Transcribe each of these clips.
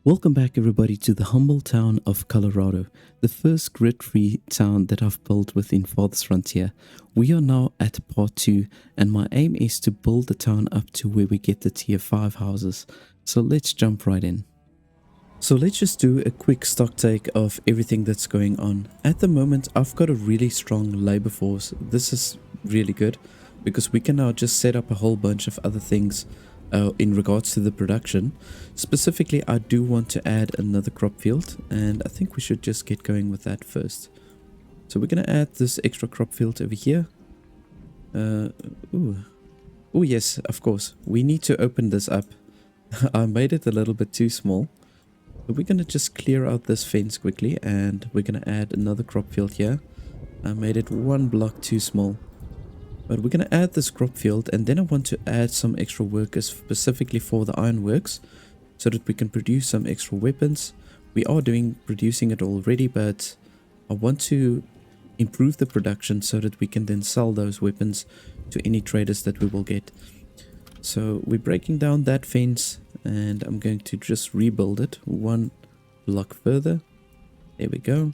Welcome back everybody to the humble town of Colorado, the first grid-free town that I've built within Farthest Frontier. We are now at part 2 and my aim is to build the town up to where we get the tier 5 houses. So let's jump right in. So let's just do a quick stock take of everything that's going on. At the moment I've got a really strong labor force. This is really good because we can now just set up a whole bunch of other things in regards to the production. Specifically, I do want to add another crop field, and I think we should just get going with that first. So we're going to add this extra crop field over here. Oh yes, of course. We need to open this up. I made it a little bit too small. But we're going to just clear out this fence quickly, and we're going to add another crop field here. I made it one block too small. But we're going to add this crop field, and then I want to add some extra workers specifically for the ironworks so that we can produce some extra weapons. We are producing it already, but I want to improve the production so that we can then sell those weapons to any traders that we will get. So we're breaking down that fence, and I'm going to just rebuild it one block further. There we go.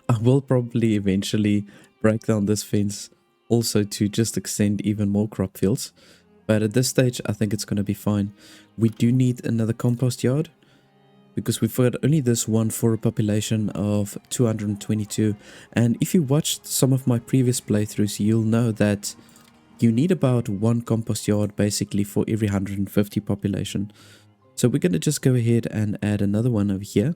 I will probably eventually break down this fence also to just extend even more crop fields, but at this stage I think it's going to be fine. We do need another compost yard because we've got only this one for a population of 222, and if you watched some of my previous playthroughs you'll know that you need about one compost yard basically for every 150 population. So we're going to just go ahead and add another one over here.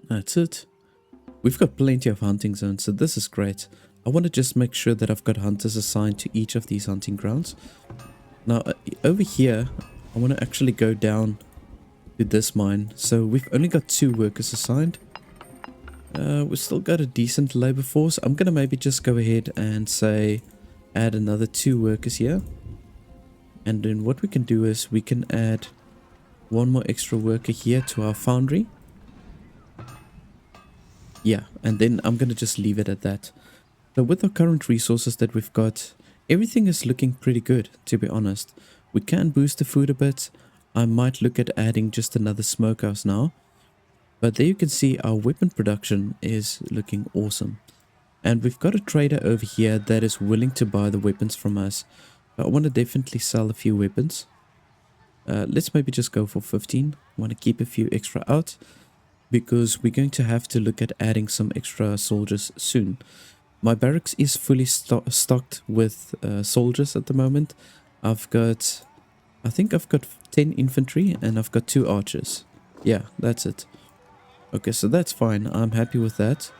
That's it. We've got plenty of hunting zones, so this is great. I want to just make sure that I've got hunters assigned to each of these hunting grounds. Now, over here, I want to actually go down to this mine. So we've only got 2 workers assigned. We've still got a decent labor force. I'm going to maybe just go ahead and say add another 2 workers here. And then what we can do is we can add one more extra worker here to our foundry. Yeah, and then I'm going to just leave it at that. So with our current resources that we've got, everything is looking pretty good, to be honest. We can boost the food a bit. I might look at adding just another smokehouse now. But there you can see our weapon production is looking awesome. And we've got a trader over here that is willing to buy the weapons from us. I want to definitely sell a few weapons. Let's maybe just go for 15. I want to keep a few extra out, because we're going to have to look at adding some extra soldiers soon. My barracks is fully stocked with soldiers at the moment. I think I've got 10 infantry and I've got 2 archers. Yeah, that's it. Okay, so that's fine. I'm happy with that.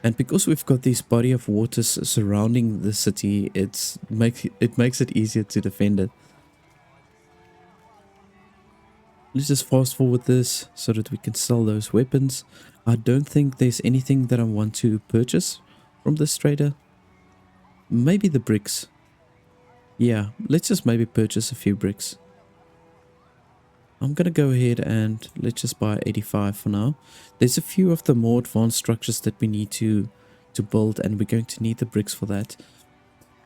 And because we've got these body of waters surrounding the city, it makes it easier to defend it. Let's just fast forward this so that we can sell those weapons. I don't think there's anything that I want to purchase from this trader. Maybe the bricks. Yeah, let's just maybe purchase a few bricks. I'm going to go ahead and let's just buy 85 for now. There's a few of the more advanced structures that we need to build, and we're going to need the bricks for that.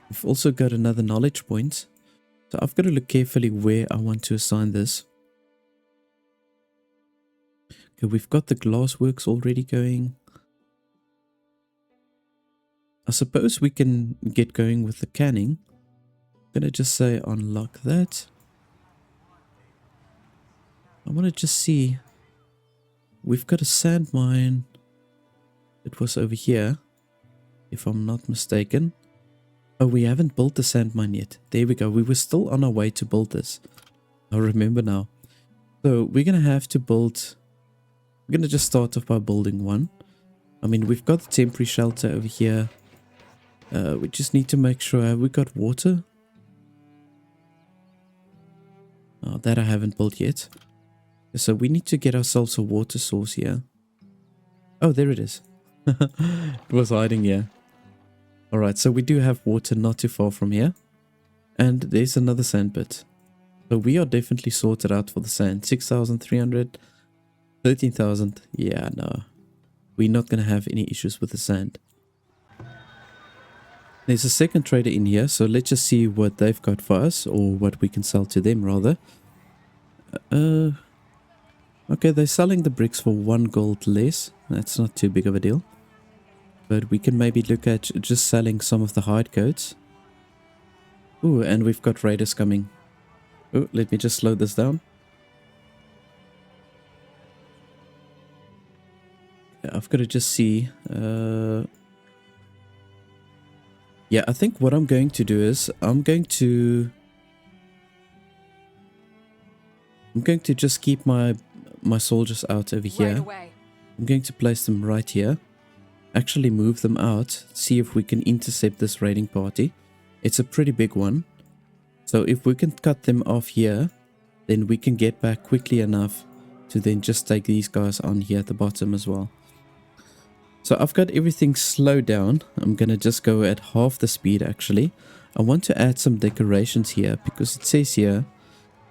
We've also got another knowledge point. So I've got to look carefully where I want to assign this. Okay, we've got the glassworks already going. I suppose we can get going with the canning. I'm gonna just say unlock that. I want to just see. We've got a sand mine. It was over here, if I'm not mistaken. Oh, we haven't built the sand mine yet. There we go. We were still on our way to build this. I remember now. So we're gonna have to build. We're going to just start off by building one. I mean, we've got the temporary shelter over here. We just need to make sure. Have we got water? Oh, that I haven't built yet. So we need to get ourselves a water source here. Oh, there it is. It was hiding here. Alright, so we do have water not too far from here. And there's another sand pit. So we are definitely sorted out for the sand. 6,300. 13,000. Yeah, no. We're not going to have any issues with the sand. There's a second trader in here, so let's just see what they've got for us, or what we can sell to them rather. Okay, they're selling the bricks for 1 gold less. That's not too big of a deal. But we can maybe look at just selling some of the hide coats. Ooh, and we've got raiders coming. Oh, let me just slow this down. Yeah, I've got to just see. Yeah, I think what I'm going to do is I'm going to just keep my soldiers out over here. I'm going to place them right here. Actually move them out. See if we can intercept this raiding party. It's a pretty big one. So if we can cut them off here, then we can get back quickly enough to then just take these guys on here at the bottom as well. So I've got everything slowed down. I'm going to just go at half the speed actually. I want to add some decorations here because it says here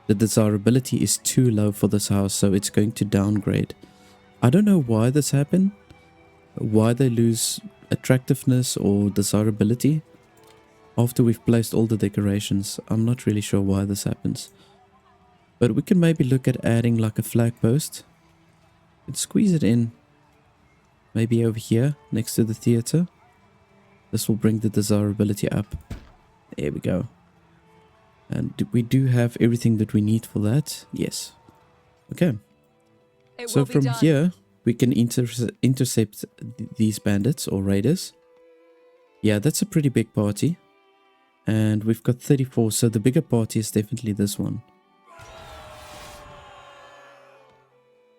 the desirability is too low for this house, so it's going to downgrade. I don't know why this happened, why they lose attractiveness or desirability after we've placed all the decorations. I'm not really sure why this happens. But we can maybe look at adding like a flag post and squeeze it in. Maybe over here next to the theater. This will bring the desirability up. There we go. And we do have everything that we need for that. Yes. Okay. So from here, we can intercept these bandits or raiders. Yeah, that's a pretty big party. And we've got 34, so the bigger party is definitely this one.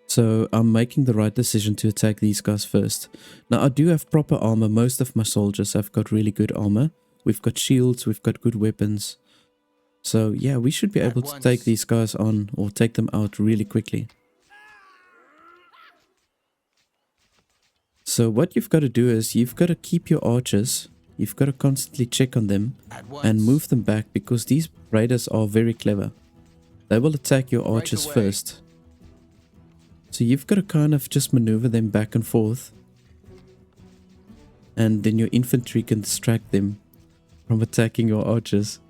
So I'm making the right decision to attack these guys first. Now I do have proper armor. Most of my soldiers have got really good armor. We've got shields, we've got good weapons. So yeah, we should be able to take these guys on or take them out really quickly. So what you've got to do is you've got to keep your archers. You've got to constantly check on them and move them back because these raiders are very clever. They will attack your archers first. So you've got to kind of just maneuver them back and forth. And then your infantry can distract them from attacking your archers.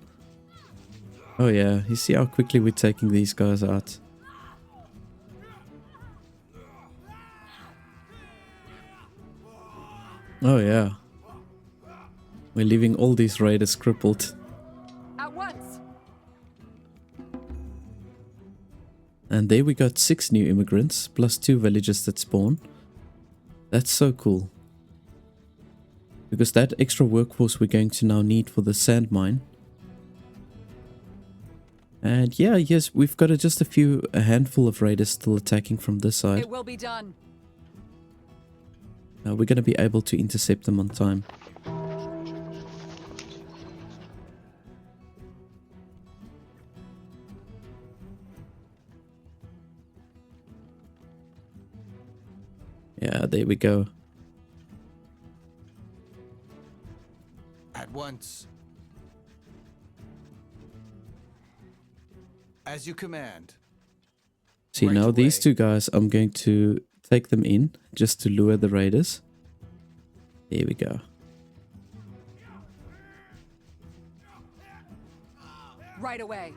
Oh yeah, you see how quickly we're taking these guys out. Oh yeah. We're leaving all these raiders crippled. At once. And there we got 6 new immigrants, plus 2 villagers that spawn. That's so cool. Because that extra workforce we're going to now need for the sand mine. And yeah, yes, we've got just a handful of raiders still attacking from this side. It will be done. Now we're going to be able to intercept them on time. Yeah, there we go. At once. As you command. See, Right now away. these 2 guys, I'm going to take them in just to lure the raiders. There we go. Right away.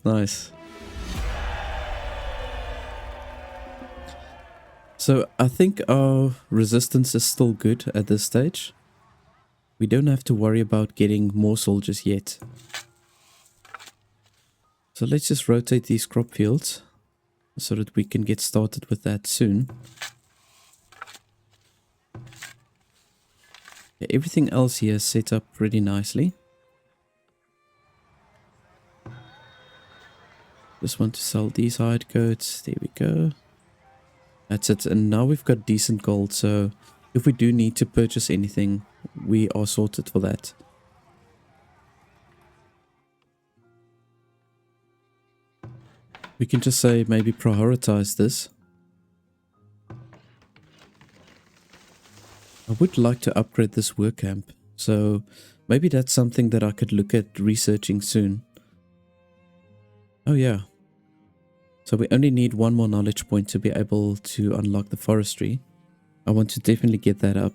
Nice. So I think our resistance is still good at this stage. We don't have to worry about getting more soldiers yet. So let's just rotate these crop fields so that we can get started with that soon. Yeah, everything else here is set up pretty nicely. Just want to sell these hide coats. There we go. That's it. And now we've got decent gold. So if we do need to purchase anything, we are sorted for that. We can just say maybe prioritize this. I would like to upgrade this work camp. So maybe that's something that I could look at researching soon. Oh yeah. So we only need one more knowledge point to be able to unlock the forestry. I want to definitely get that up.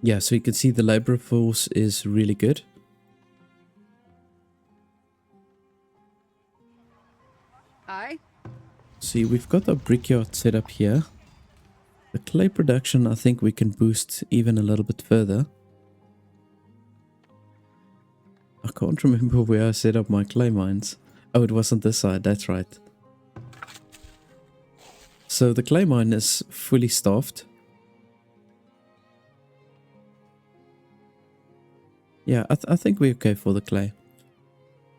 Yeah, so you can see the labor force is really good. Aye. See, we've got our brickyard set up here. The clay production, I think we can boost even a little bit further. I can't remember where I set up my clay mines. Oh, it was on this side, that's right. So the clay mine is fully staffed. Yeah, I think we're okay for the clay.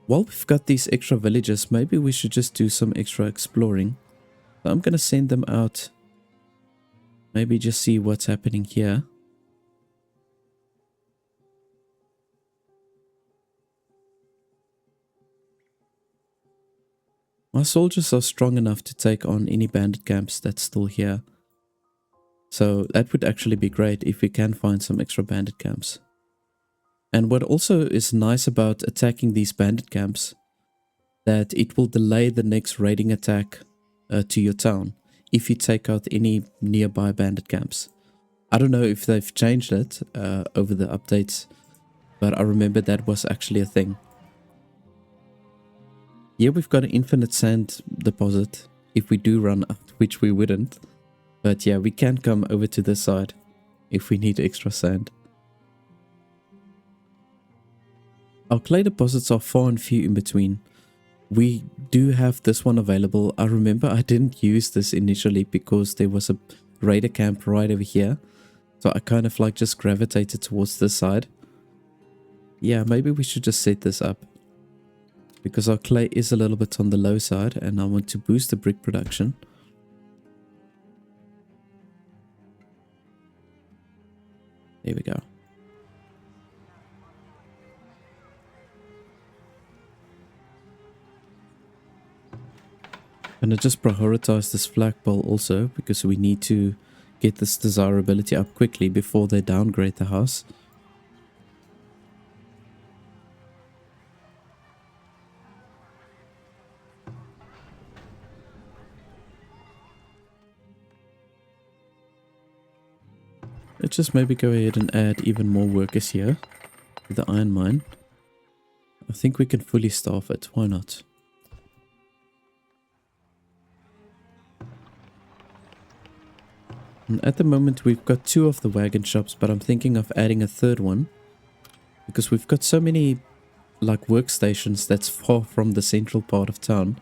While we've got these extra villages, maybe we should just do some extra exploring. So I'm gonna send them out. Maybe just see what's happening here. My soldiers are strong enough to take on any bandit camps that's still here. So that would actually be great if we can find some extra bandit camps. And what also is nice about attacking these bandit camps, that it will delay the next raiding attack to your town if you take out any nearby bandit camps. I don't know if they've changed it over the updates, but I remember that was actually a thing. Here we've got an infinite sand deposit if we do run out, which we wouldn't. But yeah, we can come over to this side if we need extra sand. Our clay deposits are far and few in between. We do have this one available. I remember I didn't use this initially because there was a raider camp right over here. So I kind of like just gravitated towards this side. Yeah, maybe we should just set this up. Because our clay is a little bit on the low side and I want to boost the brick production. There we go. And I just prioritize this flagpole also because we need to get this desirability up quickly before they downgrade the house. Let's just maybe go ahead and add even more workers here to the iron mine. I think we can fully staff it. Why not? And at the moment we've got 2 of the wagon shops, but I'm thinking of adding a 3rd one. Because we've got so many like workstations that's far from the central part of town.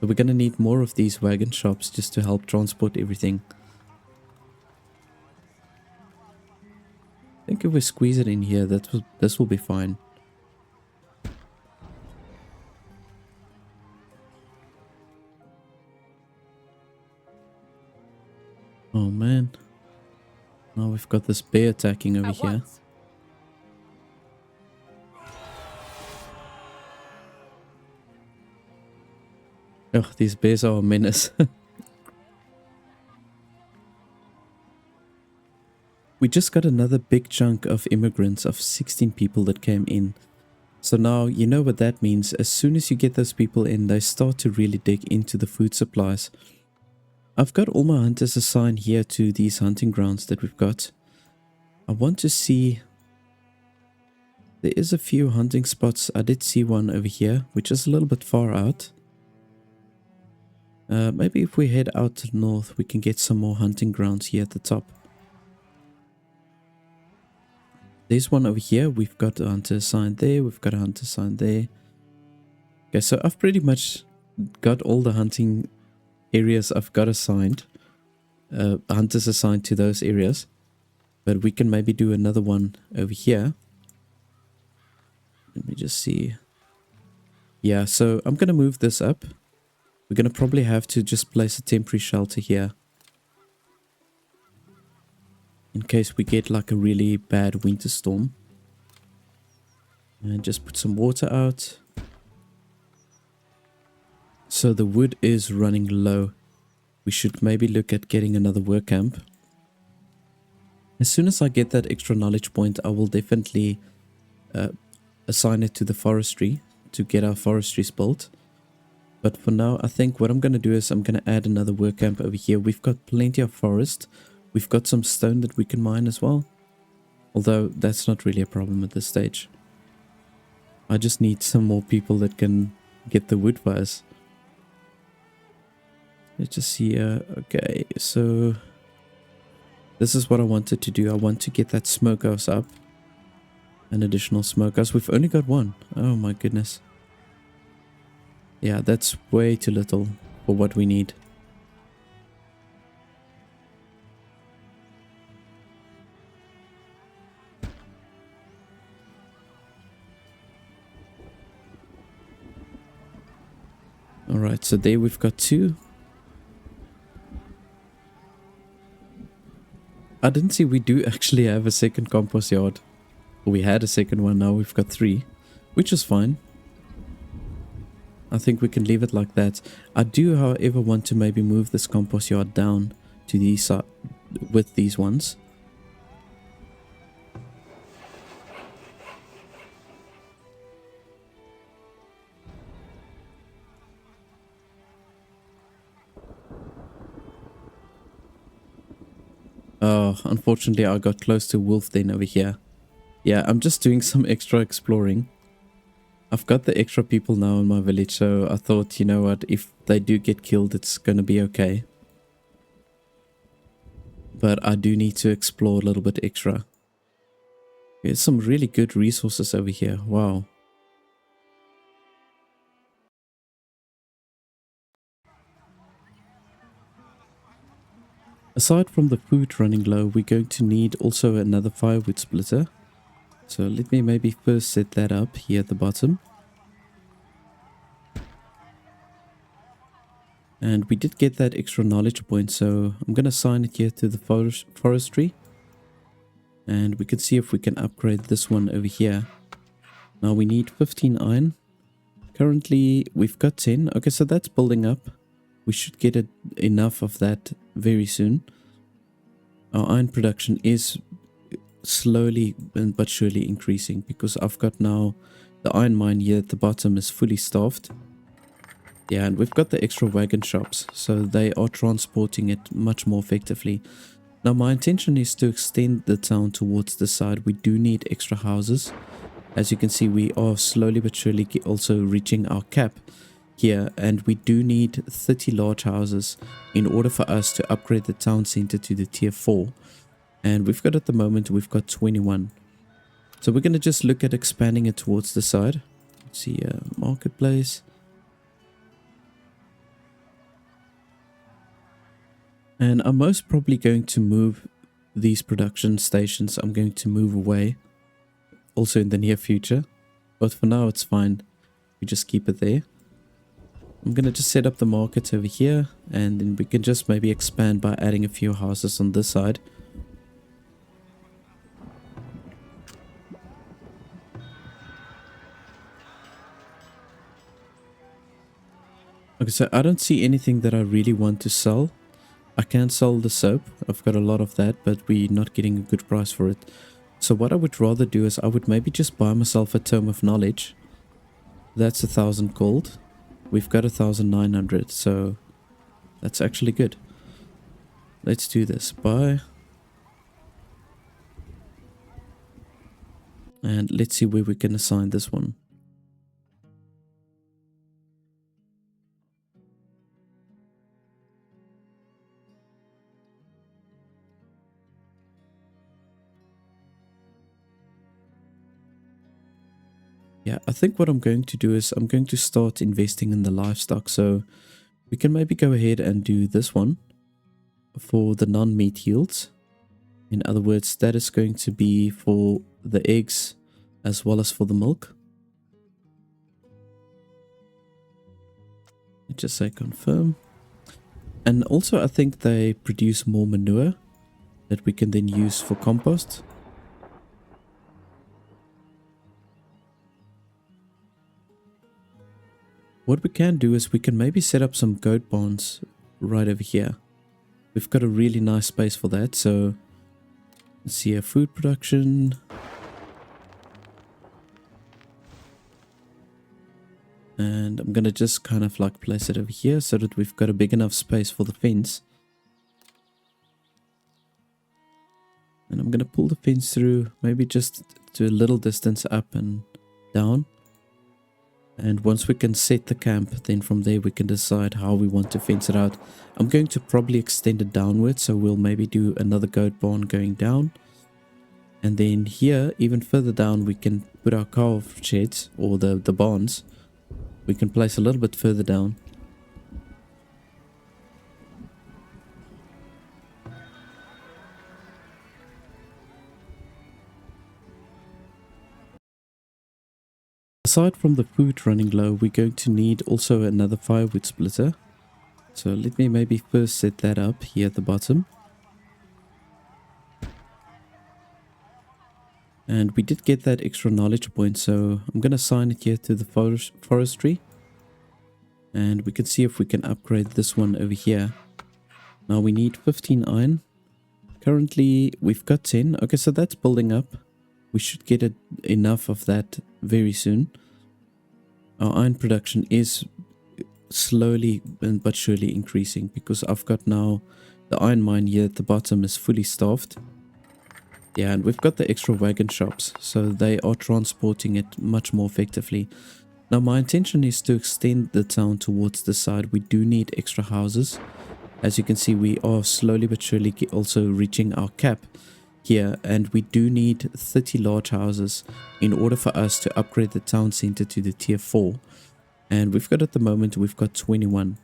So we're going to need more of these wagon shops just to help transport everything. I think if we squeeze it in here, this will be fine. Oh man. Now we've got this bear attacking over here. Oh, these bears are a menace. We just got another big chunk of immigrants of 16 people that came in. So now you know what that means. As soon as you get those people in, they start to really dig into the food supplies. I've got all my hunters assigned here to these hunting grounds that we've got. I want to see... There is a few hunting spots. I did see one over here, which is a little bit far out. Maybe if we head out to the north, we can get some more hunting grounds here at the top. There's one over here. We've got a hunter assigned there. We've got a hunter assigned there. Okay, so I've pretty much got all the hunting areas I've got assigned. Hunters assigned to those areas. But we can maybe do another one over here. Let me just see. Yeah, so I'm going to move this up. We're going to probably have to just place a temporary shelter here. In case we get like a really bad winter storm. And just put some water out. So the wood is running low. We should maybe look at getting another work camp. As soon as I get that extra knowledge point, I will definitely assign it to the forestry to get our forestries built. But for now, I think what I'm going to do is I'm going to add another work camp over here. We've got plenty of forest. We've got some stone that we can mine as well. Although that's not really a problem at this stage. I just need some more people that can get the wood for us. Let's just see. Okay, so this is what I wanted to do. I want to get that smokehouse up. An additional smokehouse. We've only got one. Oh my goodness. Yeah, that's way too little for what we need. Alright, so there we've got two. I didn't see we do actually have a second compost yard. We had a second one, now we've got three, which is fine. I think we can leave it like that. I do, however, want to maybe move this compost yard down to the side with these ones. Oh, unfortunately I got close to wolf den over here. Yeah, I'm just doing some extra exploring. I've got the extra people now in my village, so I thought, you know what, if they do get killed, it's gonna be okay. But I do need to explore a little bit extra. There's some really good resources over here. Wow. Aside from the food running low, we're going to need also another firewood splitter. So let me maybe first set that up here at the bottom. And we did get that extra knowledge point, so I'm going to assign it here to the forestry. And we can see if we can upgrade this one over here. Now we need 15 iron. Currently we've got 10. Okay, so that's building up. We should get enough of that very soon. Our iron production is slowly but surely increasing because I've got now the iron mine here at the bottom is fully staffed. Yeah, and we've got the extra wagon shops, so they are transporting it much more effectively. Now my intention is to extend the town towards the side. We do need extra houses. As you can see, we are slowly but surely also reaching our cap here, and we do need 30 large houses in order for us to upgrade the town center to the tier 4. And we've got at the moment, we've got 21. So we're going to just look at expanding it towards the side. Let's see, marketplace. And I'm most probably going to move these production stations. I'm going to move away also in the near future. But for now, it's fine. We just keep it there. I'm going to just set up the market over here. And then we can just maybe expand by adding a few houses on this side. Okay, so I don't see anything that I really want to sell. I can sell the soap. I've got a lot of that, but we're not getting a good price for it. So what I would rather do is I would maybe just buy myself a tome of knowledge. That's 1,000 gold. We've got 1,900, so that's actually good. Let's do this. Buy. And let's see where we can assign this one. Yeah, I think what I'm going to do is I'm going to start investing in the livestock. So we can maybe go ahead and do this one for the non-meat yields. In other words, that is going to be for the eggs as well as for the milk. Let's just say confirm. And also I think they produce more manure that we can then use for compost. What we can do is we can maybe set up some goat barns right over here. We've got a really nice space for that, so Let's see, food production. And I'm gonna just kind of like place it over here so that we've got a big enough space for the fence. And I'm gonna pull the fence through, maybe just to a little distance up and down. And once we can set the camp, then from there we can decide how we want to fence it out. I'm going to probably extend it downwards, so we'll maybe do another goat barn going down. And then here, even further down, we can put our cow sheds, or the barns. We can place a little bit further down. Aside from the food running low, we're going to need also another firewood splitter. So let me maybe first set that up here at the bottom. And we did get that extra knowledge point, so I'm going to assign it here to the forestry. And we can see if we can upgrade this one over here. Now we need 15 iron. Currently we've got 10. Okay, so that's building up. We should get enough of that very soon. Our iron production is slowly but surely increasing because I've got now the iron mine here at the bottom is fully staffed. Yeah, and we've got the extra wagon shops, so they are transporting it much more effectively. Now my intention is to extend the town towards the side. We do need extra houses. As you can see, we are slowly but surely also reaching our cap here, and we do need 30 large houses in order for us to upgrade the town center to the tier 4. And we've got at the moment, we've got 21.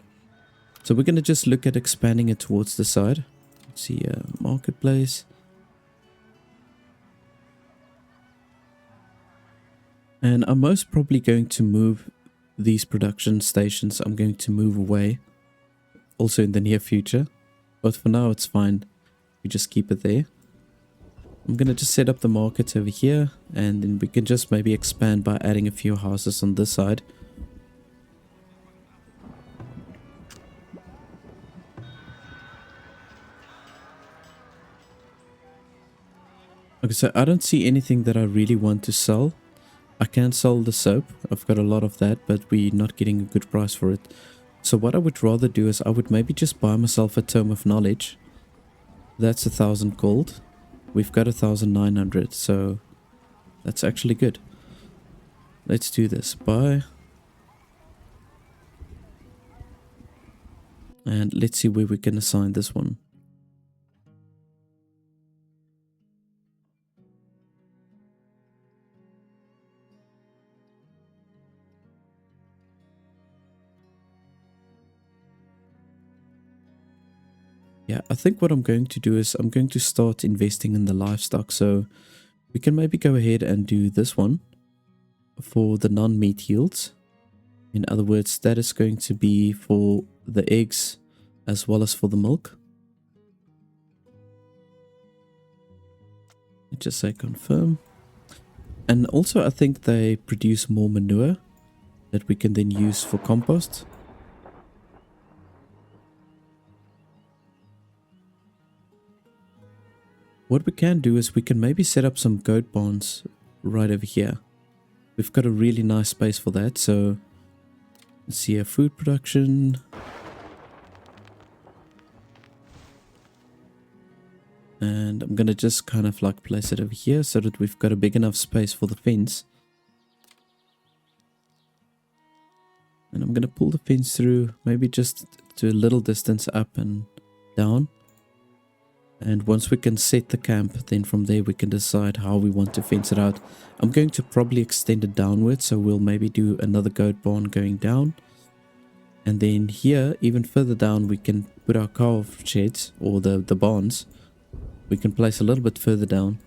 So we're going to just look at expanding it towards the side. Let's see, marketplace. And I'm most probably going to move these production stations. I'm going to move away also in the near future. But for now, it's fine. We just keep it there. I'm going to just set up the market over here. And then we can just maybe expand by adding a few houses on this side. Okay, so I don't see anything that I really want to sell. I can sell the soap. I've got a lot of that, but we're not getting a good price for it. So what I would rather do is I would maybe just buy myself a tome of knowledge. That's 1,000 gold. We've got 1,900, so that's actually good. Let's do this. Buy. And let's see where we can assign this one. Yeah, I think what I'm going to do is I'm going to start investing in the livestock. So we can maybe go ahead and do this one for the non-meat yields. In other words, that is going to be for the eggs as well as for the milk. Let's just say confirm. And also I think they produce more manure that we can then use for compost. What we can do is we can maybe set up some goat barns right over here. We've got a really nice space for that. So let's see, food production. And I'm going to just kind of like place it over here so that we've got a big enough space for the fence. And I'm going to pull the fence through, maybe just to a little distance up and down. And once we can set the camp, then from there we can decide how we want to fence it out. I'm going to probably extend it downwards, so we'll maybe do another goat barn going down. And then here, even further down, we can put our cow sheds, or the barns. We can place a little bit further down.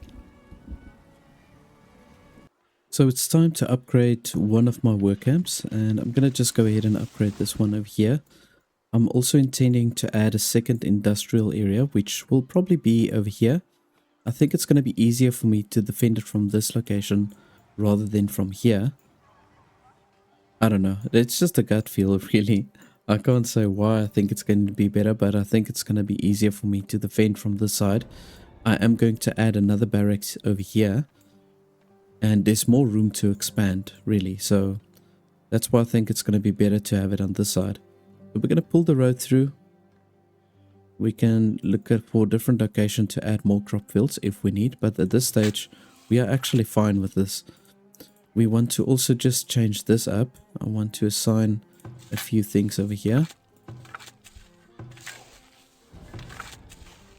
So it's time to upgrade one of my work camps, and I'm going to just go ahead and upgrade this one over here. I'm also intending to add a second industrial area, which will probably be over here. I think it's going to be easier for me to defend it from this location rather than from here. I don't know. It's just a gut feel, really. I can't say why I think it's going to be better, but I think it's going to be easier for me to defend from this side. I am going to add another barracks over here. And there's more room to expand, really. So that's why I think it's going to be better to have it on this side. So we're going to pull the road through. We can look at for different location to add more crop fields if we need. But at this stage, we are actually fine with this. We want to also just change this up. I want to assign a few things over here.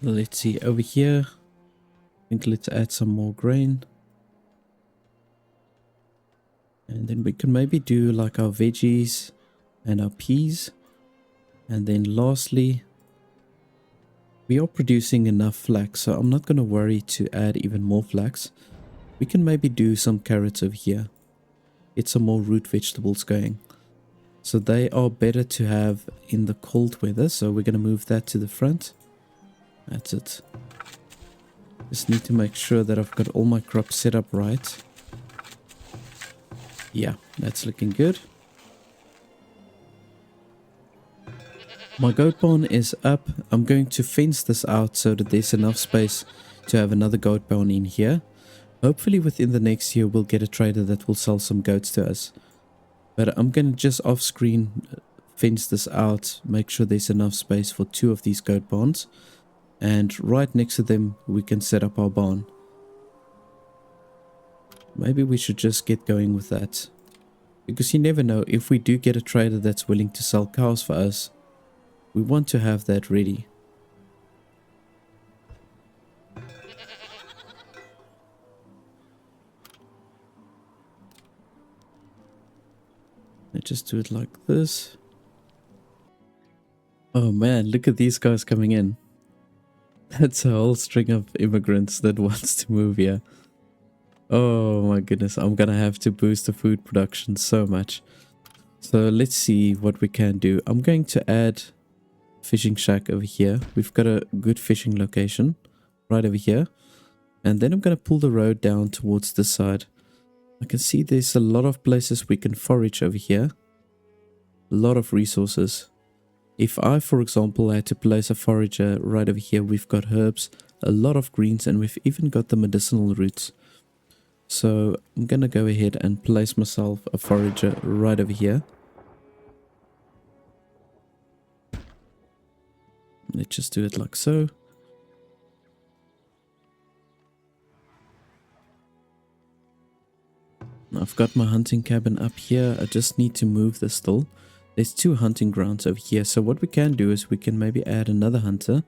Let's see, over here, I think let's add some more grain. And then we can maybe do like our veggies and our peas. And then lastly, we are producing enough flax, so I'm not going to worry to add even more flax. We can maybe do some carrots over here. Get some more root vegetables going. So they are better to have in the cold weather, so we're going to move that to the front. That's it. Just need to make sure that I've got all my crops set up right. Yeah, that's looking good. My goat barn is up. I'm going to fence this out so that there's enough space to have another goat barn in here. Hopefully within the next year we'll get a trader that will sell some goats to us. But I'm going to just off screen fence this out, make sure there's enough space for 2 of these goat barns. And right next to them we can set up our barn. Maybe we should just get going with that. Because you never know, if we do get a trader that's willing to sell cows for us, we want to have that ready. Let's just do it like this. Oh man, look at these guys coming in. That's a whole string of immigrants that wants to move here. Oh my goodness, I'm gonna have to boost the food production so much. So let's see what we can do. I'm going to add fishing shack over here. We've got a good fishing location right over here. And then I'm gonna pull the road down towards this side. I can see there's a lot of places we can forage over here. A lot of resources. If I, for example, had to place a forager right over here, we've got herbs, a lot of greens, and we've even got the medicinal roots. So I'm gonna go ahead and place myself a forager right over here. Let's just do it like so. I've got my hunting cabin up here. I just need to move this still. There's 2 hunting grounds over here. So what we can do is we can maybe add another hunter.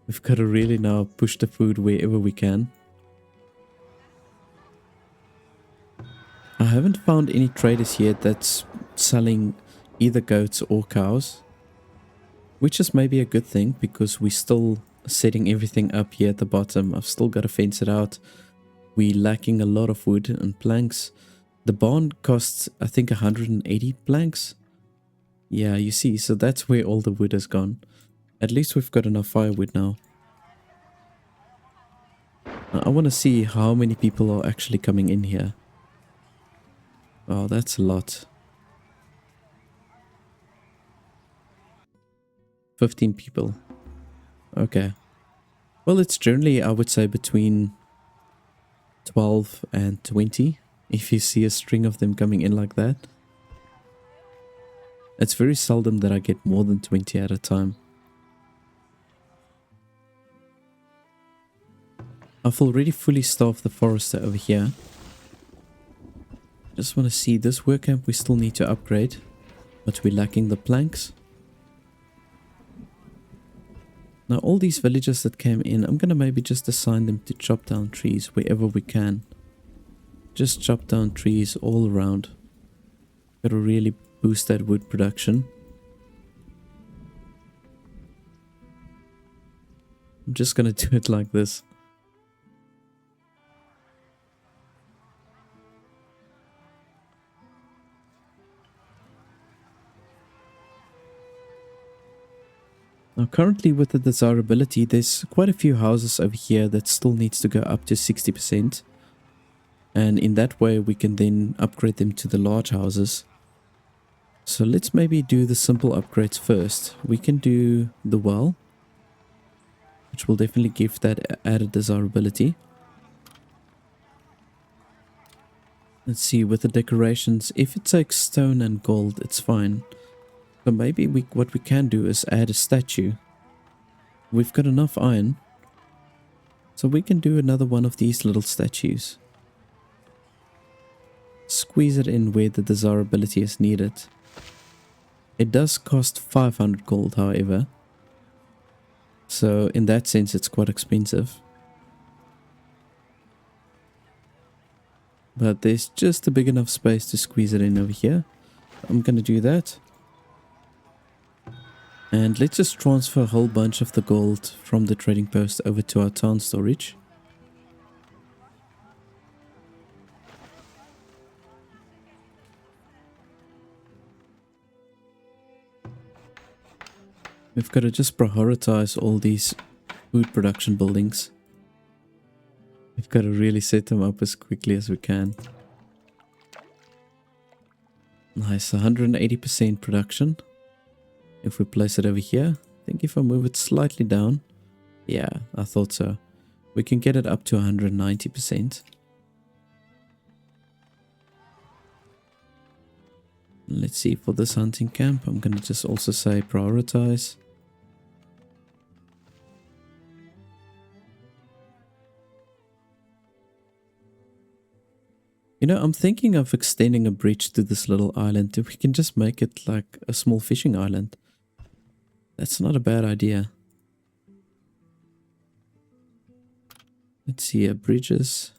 We've got to really now push the food wherever we can. I haven't found any traders yet that's selling either goats or cows. Which is maybe a good thing because we're still setting everything up here at the bottom. I've still got to fence it out. We're lacking a lot of wood and planks. The barn costs, I think, 180 planks. Yeah, you see, so that's where all the wood has gone. At least we've got enough firewood now. Now I want to see how many people are actually coming in here. Oh, that's a lot. 15 people. Okay. Well, it's generally, I would say, between 12 and 20. If you see a string of them coming in like that. It's very seldom that I get more than 20 at a time. I've already fully staffed the forester over here. Just want to see this work camp we still need to upgrade. But we're lacking the planks. Now all these villagers that came in, I'm going to maybe just assign them to chop down trees wherever we can. Just chop down trees all around. Got to really boost that wood production. I'm just going to do it like this. Now currently with the desirability, there's quite a few houses over here that still needs to go up to 60%. And in that way we can then upgrade them to the large houses. So let's maybe do the simple upgrades first. We can do the well. which will definitely give that added desirability. Let's see, with the decorations, if it takes stone and gold, it's fine. So maybe what we can do is add a statue. We've got enough iron, so we can do another one of these little statues. Squeeze it in where the desirability is needed. It does cost 500 gold, however. So in that sense, it's quite expensive. But there's just a big enough space to squeeze it in over here. I'm going to do that. And let's just transfer a whole bunch of the gold from the trading post over to our town storage. We've got to just prioritize all these food production buildings. We've got to really set them up as quickly as we can. Nice, 180% production. If we place it over here, I think if I move it slightly down, yeah, I thought so. We can get it up to 190%. Let's see, for this hunting camp, I'm going to just also say prioritize. You know, I'm thinking of extending a bridge to this little island. If we can just make it like a small fishing island. That's not a bad idea. Let's see here, bridges.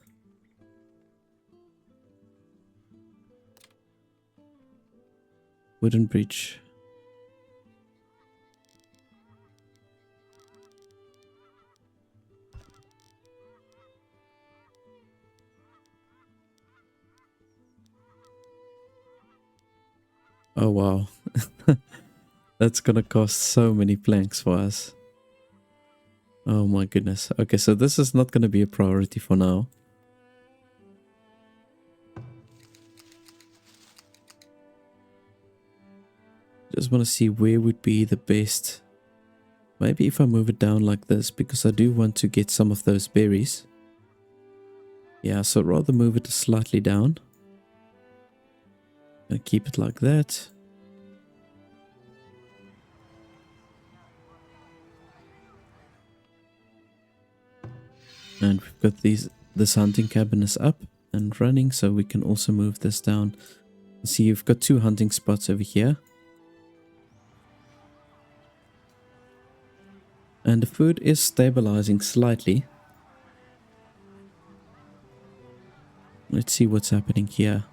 Wooden bridge. Oh wow, that's gonna cost so many planks for us. Oh my goodness. Okay, so this is not gonna be a priority for now. Just want to see where would be the best. Maybe if I move it down like this, because I do want to get some of those berries. Yeah, so rather move it slightly down. And keep it like that. And we've got this hunting cabin is up and running, so we can also move this down. See, you've got 2 hunting spots over here. And the food is stabilizing slightly. Let's see what's happening here.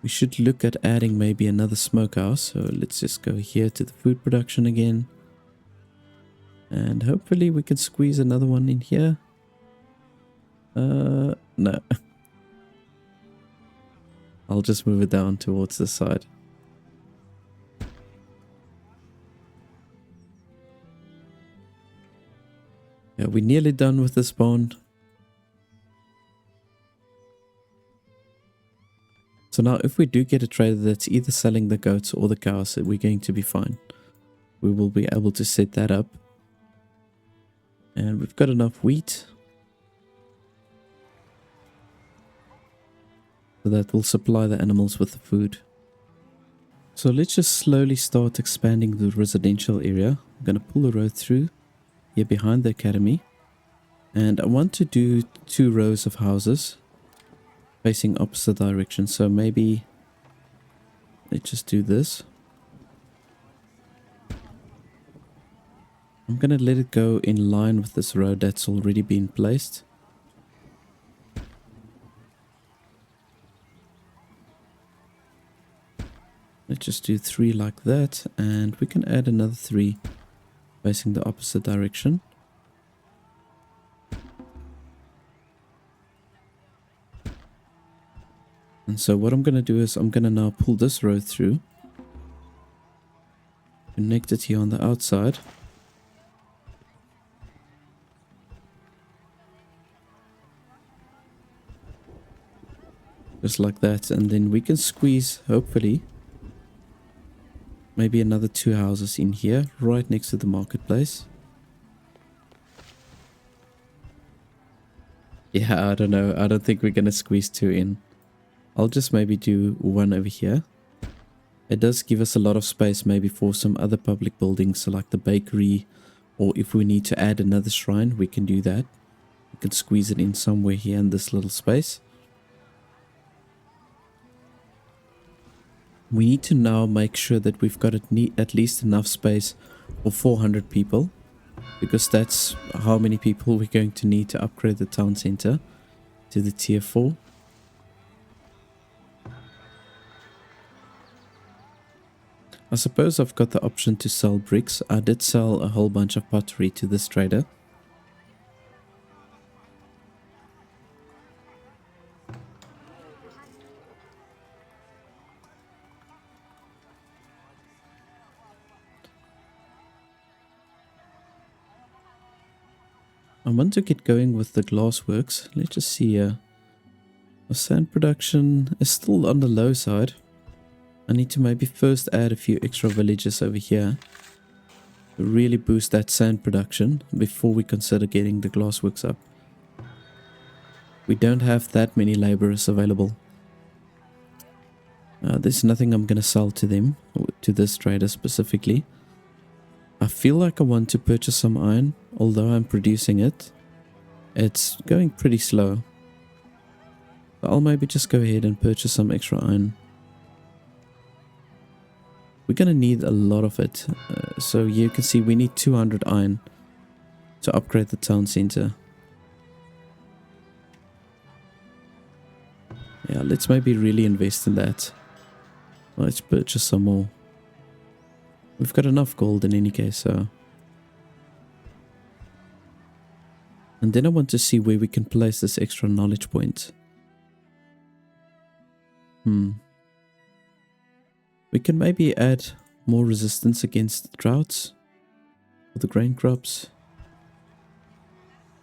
We should look at adding maybe another smokehouse. So let's just go here to the food production again. And hopefully we can squeeze another one in here. No. I'll just move it down towards the side. Yeah, we're nearly done with this barn. So now if we do get a trader that's either selling the goats or the cows, we're going to be fine. We will be able to set that up. And we've got enough wheat. So that will supply the animals with the food. So let's just slowly start expanding the residential area. I'm going to pull a road through here behind the academy. And I want to do 2 rows of houses facing opposite directions. So maybe let's just do this. I'm going to let it go in line with this road that's already been placed. Let's just do 3 like that, and we can add another 3 facing the opposite direction. And so what I'm going to do is I'm going to now pull this road through, connect it here on the outside. Just like that, and then we can squeeze, hopefully, maybe another 2 houses in here, right next to the marketplace. Yeah, I don't know. I don't think we're going to squeeze 2 in. I'll just maybe do 1 over here. It does give us a lot of space maybe for some other public buildings, so like the bakery, or if we need to add another shrine, we can do that. We can squeeze it in somewhere here in this little space. We need to now make sure that we've got at least enough space for 400 people, because that's how many people we're going to need to upgrade the town center to the tier 4. I suppose I've got the option to sell bricks. I did sell a whole bunch of pottery to this trader. I want to get going with the glassworks. Let's just see here. The sand production is still on the low side. I need to maybe first add a few extra villages over here to really boost that sand production before we consider getting the glassworks up. We don't have that many laborers available. There's nothing I'm going to sell to them, to this trader specifically. I feel like I want to purchase some iron, although I'm producing it. It's going pretty slow. So I'll maybe just go ahead and purchase some extra iron. We're going to need a lot of it. So you can see we need 200 iron to upgrade the town center. Yeah, let's maybe really invest in that. Let's purchase some more. We've got enough gold in any case, so. And then I want to see where we can place this extra knowledge point. We can maybe add more resistance against droughts for the grain crops.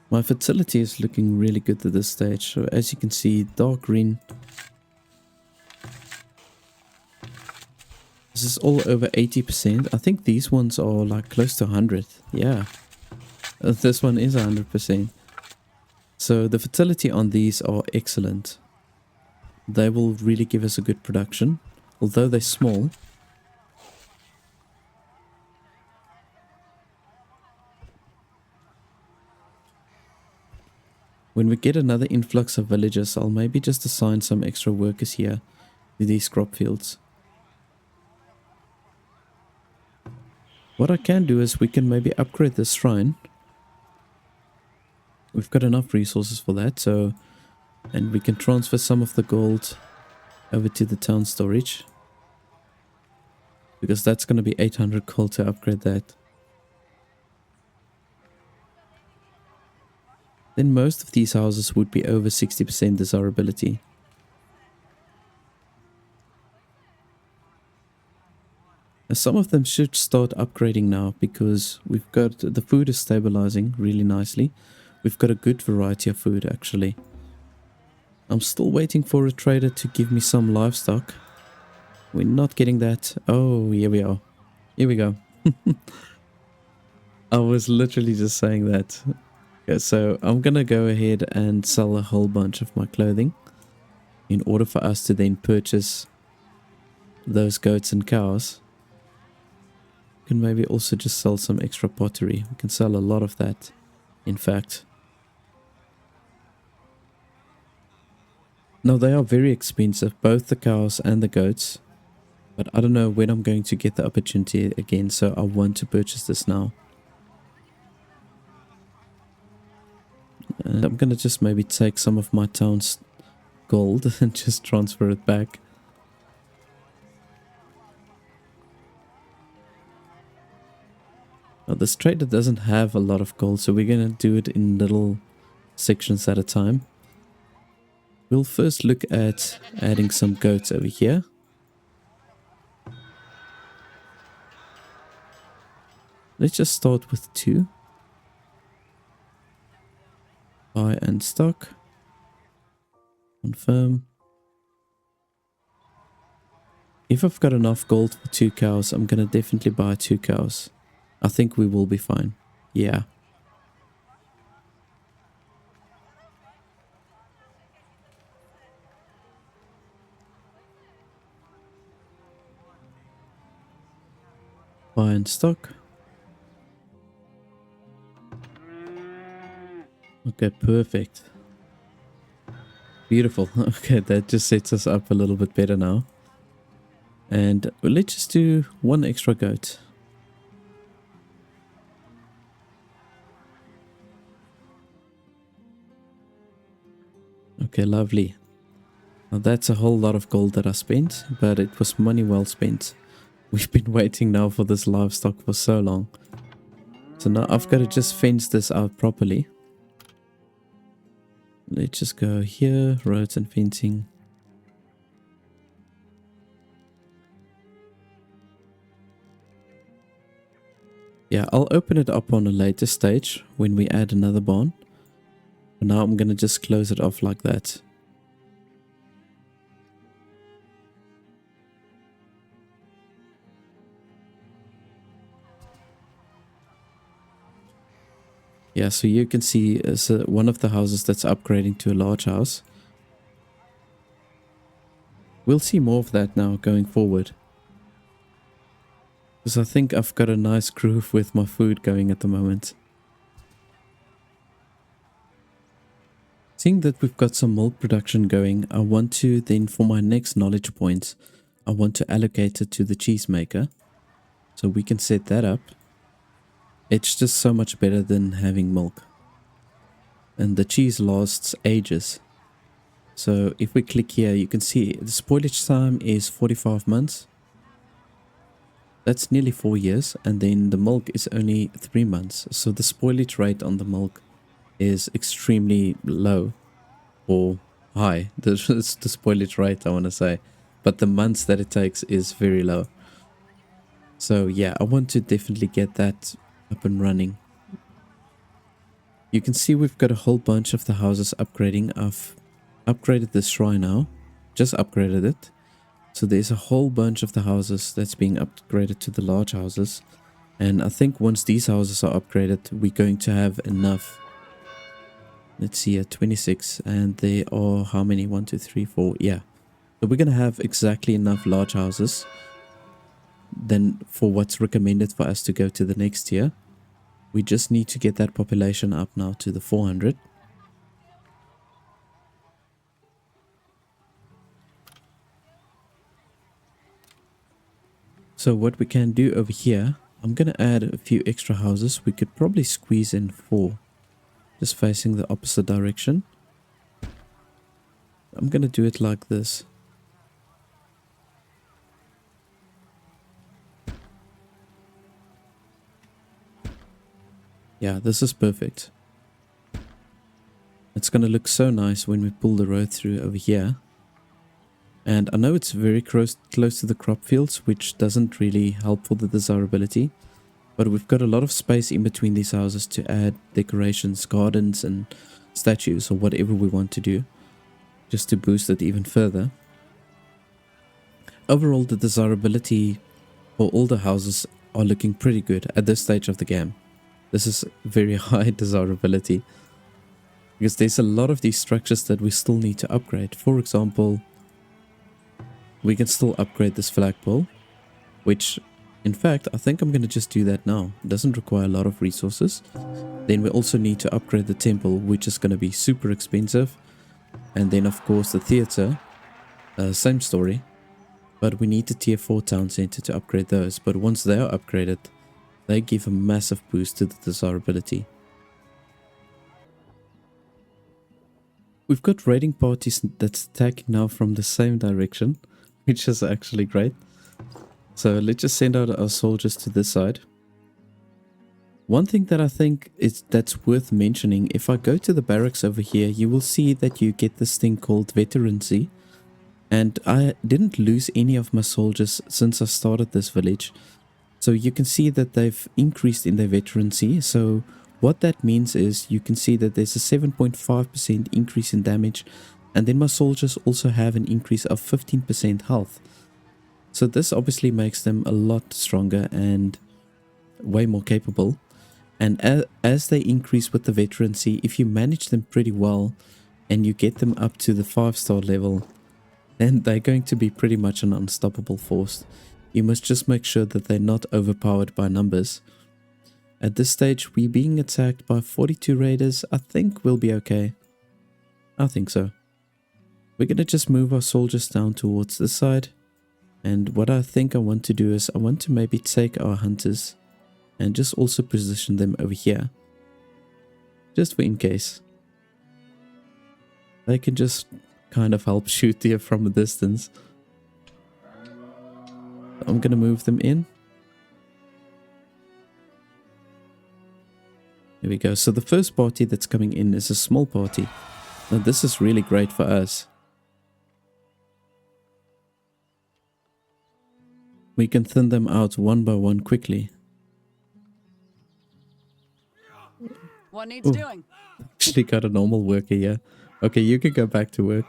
My fertility is looking really good at this stage. So as you can see, dark green. This is all over 80%. I think these ones are like close to 100. Yeah. This one is 100%. So the fertility on these are excellent. They will really give us a good production. Although they're small. When we get another influx of villagers, I'll maybe just assign some extra workers here to these crop fields. What I can do is we can maybe upgrade this shrine. We've got enough resources for that, so, and we can transfer some of the gold over to the town storage, because that's going to be 800 gold to upgrade that. Then most of these houses would be over 60% desirability. Now some of them should start upgrading now, because we've got the food is stabilizing really nicely. We've got a good variety of food actually. I'm still waiting for a trader to give me some livestock. We're not getting that. Oh, here we are. Here we go. I was literally just saying that. Okay, so I'm gonna go ahead and sell a whole bunch of my clothing in order for us to then purchase those goats and cows. We can maybe also just sell some extra pottery. We can sell a lot of that, in fact. Now they are very expensive, both the cows and the goats. But I don't know when I'm going to get the opportunity again, so I want to purchase this now. And I'm going to just maybe take some of my town's gold and just transfer it back. Now this trader doesn't have a lot of gold, so we're going to do it in little sections at a time. We'll first look at adding some goats over here. Let's just start with 2. Buy and stock. Confirm. If I've got enough gold for 2 cows, I'm going to definitely buy 2 cows. I think we will be fine. Yeah. Buy and stock. Okay, perfect. Beautiful. Okay, that just sets us up a little bit better now. And let's just do one extra goat. Okay, lovely. Now that's a whole lot of gold that I spent, but it was money well spent. We've been waiting now for this livestock for so long. So now I've got to just fence this out properly. Let's just go here, roads and fencing. Yeah, I'll open it up on a later stage when we add another barn. For now I'm going to just close it off like that. Yeah, so you can see one of the houses that's upgrading to a large house. We'll see more of that now going forward. Because I think I've got a nice groove with my food going at the moment. Seeing that we've got some milk production going, I want to then, for my next knowledge points, I want to allocate it to the cheesemaker. So we can set that up. It's just so much better than having milk. And the cheese lasts ages. So if we click here, you can see the spoilage time is 45 months. That's nearly 4 years. And then the milk is only 3 months. So the spoilage rate on the milk is extremely low or high. It's the spoilage rate, I want to say. But the months that it takes is very low. So yeah, I want to definitely get that up and running. You can see we've got a whole bunch of the houses upgrading. I've upgraded the shrine now. Just upgraded it. So there's a whole bunch of the houses that's being upgraded to the large houses. And I think once these houses are upgraded, we're going to have enough. Let's see here, 26. And there are how many? 1, 2, 3, 4. Yeah. So we're going to have exactly enough large houses than for what's recommended for us to go to the next tier. We just need to get that population up now to the 400. So what we can do over here, I'm going to add a few extra houses. We could probably squeeze in 4, just facing the opposite direction. I'm going to do it like this. Yeah, this is perfect. It's going to look so nice when we pull the road through over here. And I know it's very close to the crop fields, which doesn't really help for the desirability. But we've got a lot of space in between these houses to add decorations, gardens and statues or whatever we want to do. Just to boost it even further. Overall, the desirability for all the houses are looking pretty good at this stage of the game. This is very high desirability. Because there's a lot of these structures that we still need to upgrade. For example, we can still upgrade this flagpole. Which, in fact, I think I'm going to just do that now. It doesn't require a lot of resources. Then we also need to upgrade the temple, which is going to be super expensive. And then, of course, the theater. Same story. But we need the tier 4 town center to upgrade those. But once they are upgraded, they give a massive boost to the desirability. We've got raiding parties that's attacking now from the same direction, which is actually great. So let's just send out our soldiers to this side. One thing that I think that's worth mentioning, if I go to the barracks over here, you will see that you get this thing called veteranry. And I didn't lose any of my soldiers since I started this village. So you can see that they've increased in their veterancy. So what that means is you can see that there's a 7.5% increase in damage. And then my soldiers also have an increase of 15% health. So this obviously makes them a lot stronger and way more capable. And as they increase with the veterancy, if you manage them pretty well and you get them up to the 5-star level, then they're going to be pretty much an unstoppable force. You must just make sure that they're not overpowered by numbers. At this stage, we being attacked by 42 raiders. I think we'll be okay. I think so. We're going to just move our soldiers down towards this side. And what I think I want to do is I want to maybe take our hunters and just also position them over here. Just for in case. They can just kind of help shoot here from a distance. I'm going to move them in. Here we go. So the first party that's coming in is a small party. Now this is really great for us. We can thin them out one by one quickly. What needs doing? Actually got a normal worker here. Okay, you can go back to work.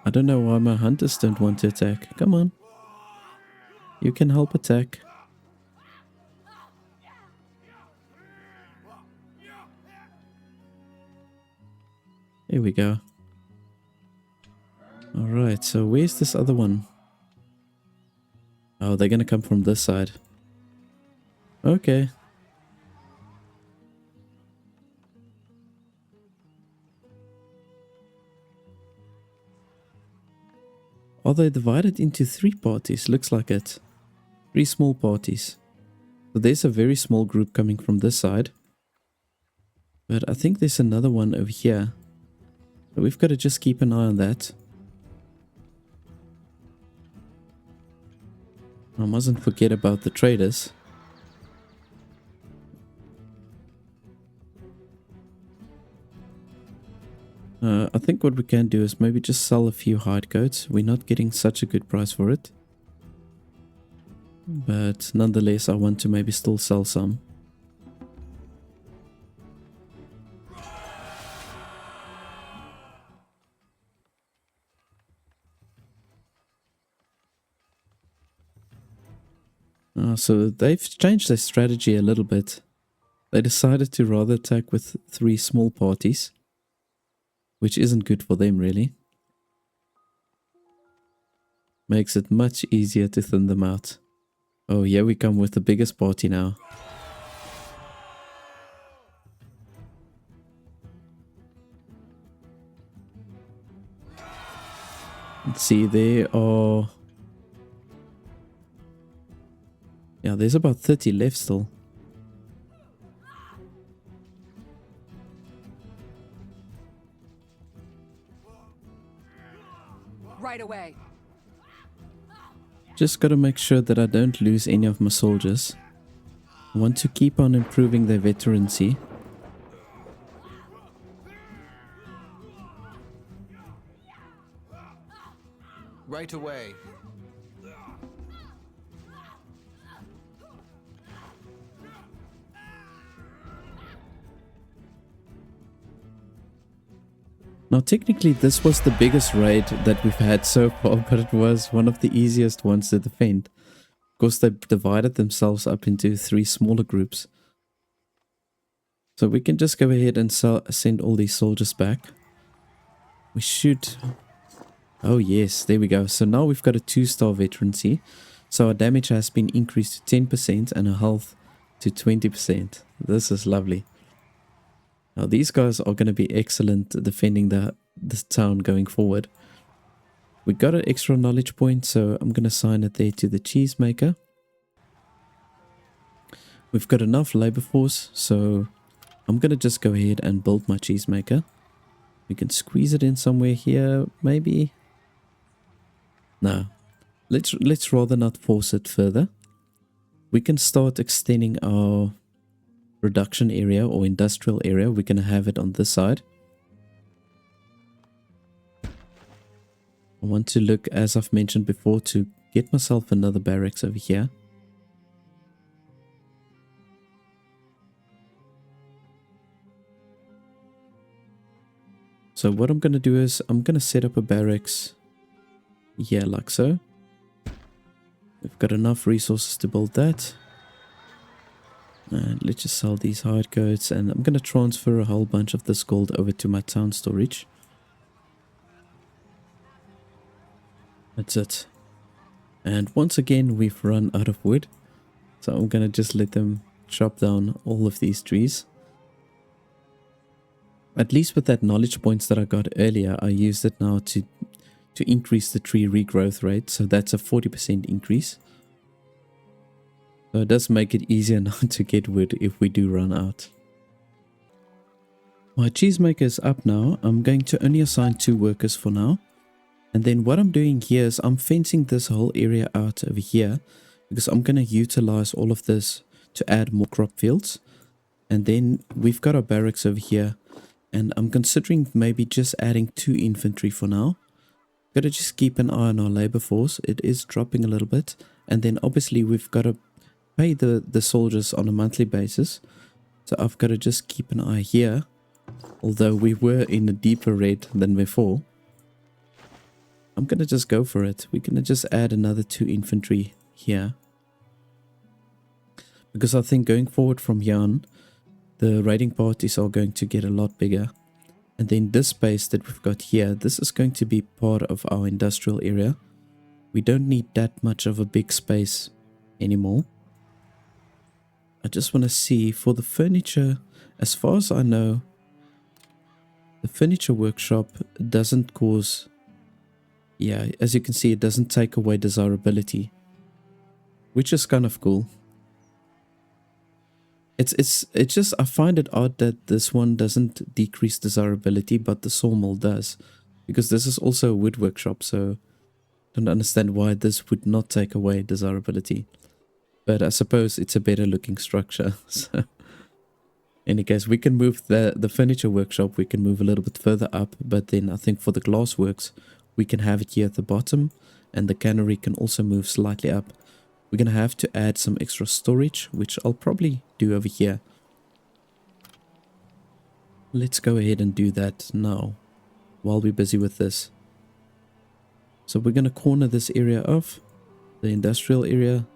I don't know why my hunters don't want to attack. Come on. You can help attack. Here we go. Alright, so where's this other one? Oh, they're gonna come from this side. Okay. Are they divided into 3 parties? Looks like it. 3 small parties. So there's a very small group coming from this side. But I think there's another one over here. So we've got to just keep an eye on that. I mustn't forget about the traders. I think what we can do is maybe just sell a few hide coats. We're not getting such a good price for it. But nonetheless, I want to maybe still sell some. So they've changed their strategy a little bit. They decided to rather attack with 3 small parties, which isn't good for them really. Makes it much easier to thin them out. Oh, here we come with the biggest party now. Let's see, there are... Yeah, there's about 30 left still. Right away. Just gotta make sure that I don't lose any of my soldiers. I want to keep on improving their veterancy. Right away. Now technically this was the biggest raid that we've had so far, but it was one of the easiest ones to defend. Of course they divided themselves up into 3 smaller groups. So we can just go ahead and send all these soldiers back. We should... Oh yes, there we go. So now we've got a 2-star veterancy. So our damage has been increased to 10% and our health to 20%. This is lovely. Now these guys are going to be excellent defending this town going forward. We got an extra knowledge point, so I'm going to assign it there to the cheesemaker. We've got enough labor force, so I'm going to just go ahead and build my cheesemaker. We can squeeze it in somewhere here, maybe. No, let's rather not force it further. We can start extending our production area or industrial area. We're going to have it on this side. I want to look, as I've mentioned before, to get myself another barracks over here. So what I'm going to do is I'm going to set up a barracks here like so. We've got enough resources to build that. And let's just sell these hide coats, and I'm going to transfer a whole bunch of this gold over to my town storage. That's it. And once again, we've run out of wood. So I'm going to just let them chop down all of these trees. At least with that knowledge points that I got earlier, I used it now to increase the tree regrowth rate. So that's a 40% increase. So it does make it easier now to get wood if we do run out. My cheesemaker is up now. I'm going to only assign 2 workers for now. And then what I'm doing here is I'm fencing this whole area out over here, because I'm going to utilize all of this to add more crop fields. And then we've got our barracks over here, and I'm considering maybe just adding 2 infantry for now. Got to just keep an eye on our labor force. It is dropping a little bit. And then obviously we've got to pay the soldiers on a monthly basis. So I've got to just keep an eye here. Although we were in a deeper red than before. I'm going to just go for it. We're going to just add another 2 infantry here. Because I think going forward from here on, the raiding parties are going to get a lot bigger. And then this space that we've got here, this is going to be part of our industrial area. We don't need that much of a big space anymore. I just want to see for the furniture, as far as I know, the furniture workshop doesn't cause, yeah, as you can see, it doesn't take away desirability, which is kind of cool. It's just, I find it odd that this one doesn't decrease desirability, but the sawmill does, because this is also a wood workshop, so I don't understand why this would not take away desirability. But I suppose it's a better looking structure. So in any case, we can move the furniture workshop, we can move a little bit further up, but then I think for the glass works, we can have it here at the bottom, and the cannery can also move slightly up. We're going to have to add some extra storage, which I'll probably do over here. Let's go ahead and do that now, while we're busy with this. So we're going to corner this area off, the industrial area,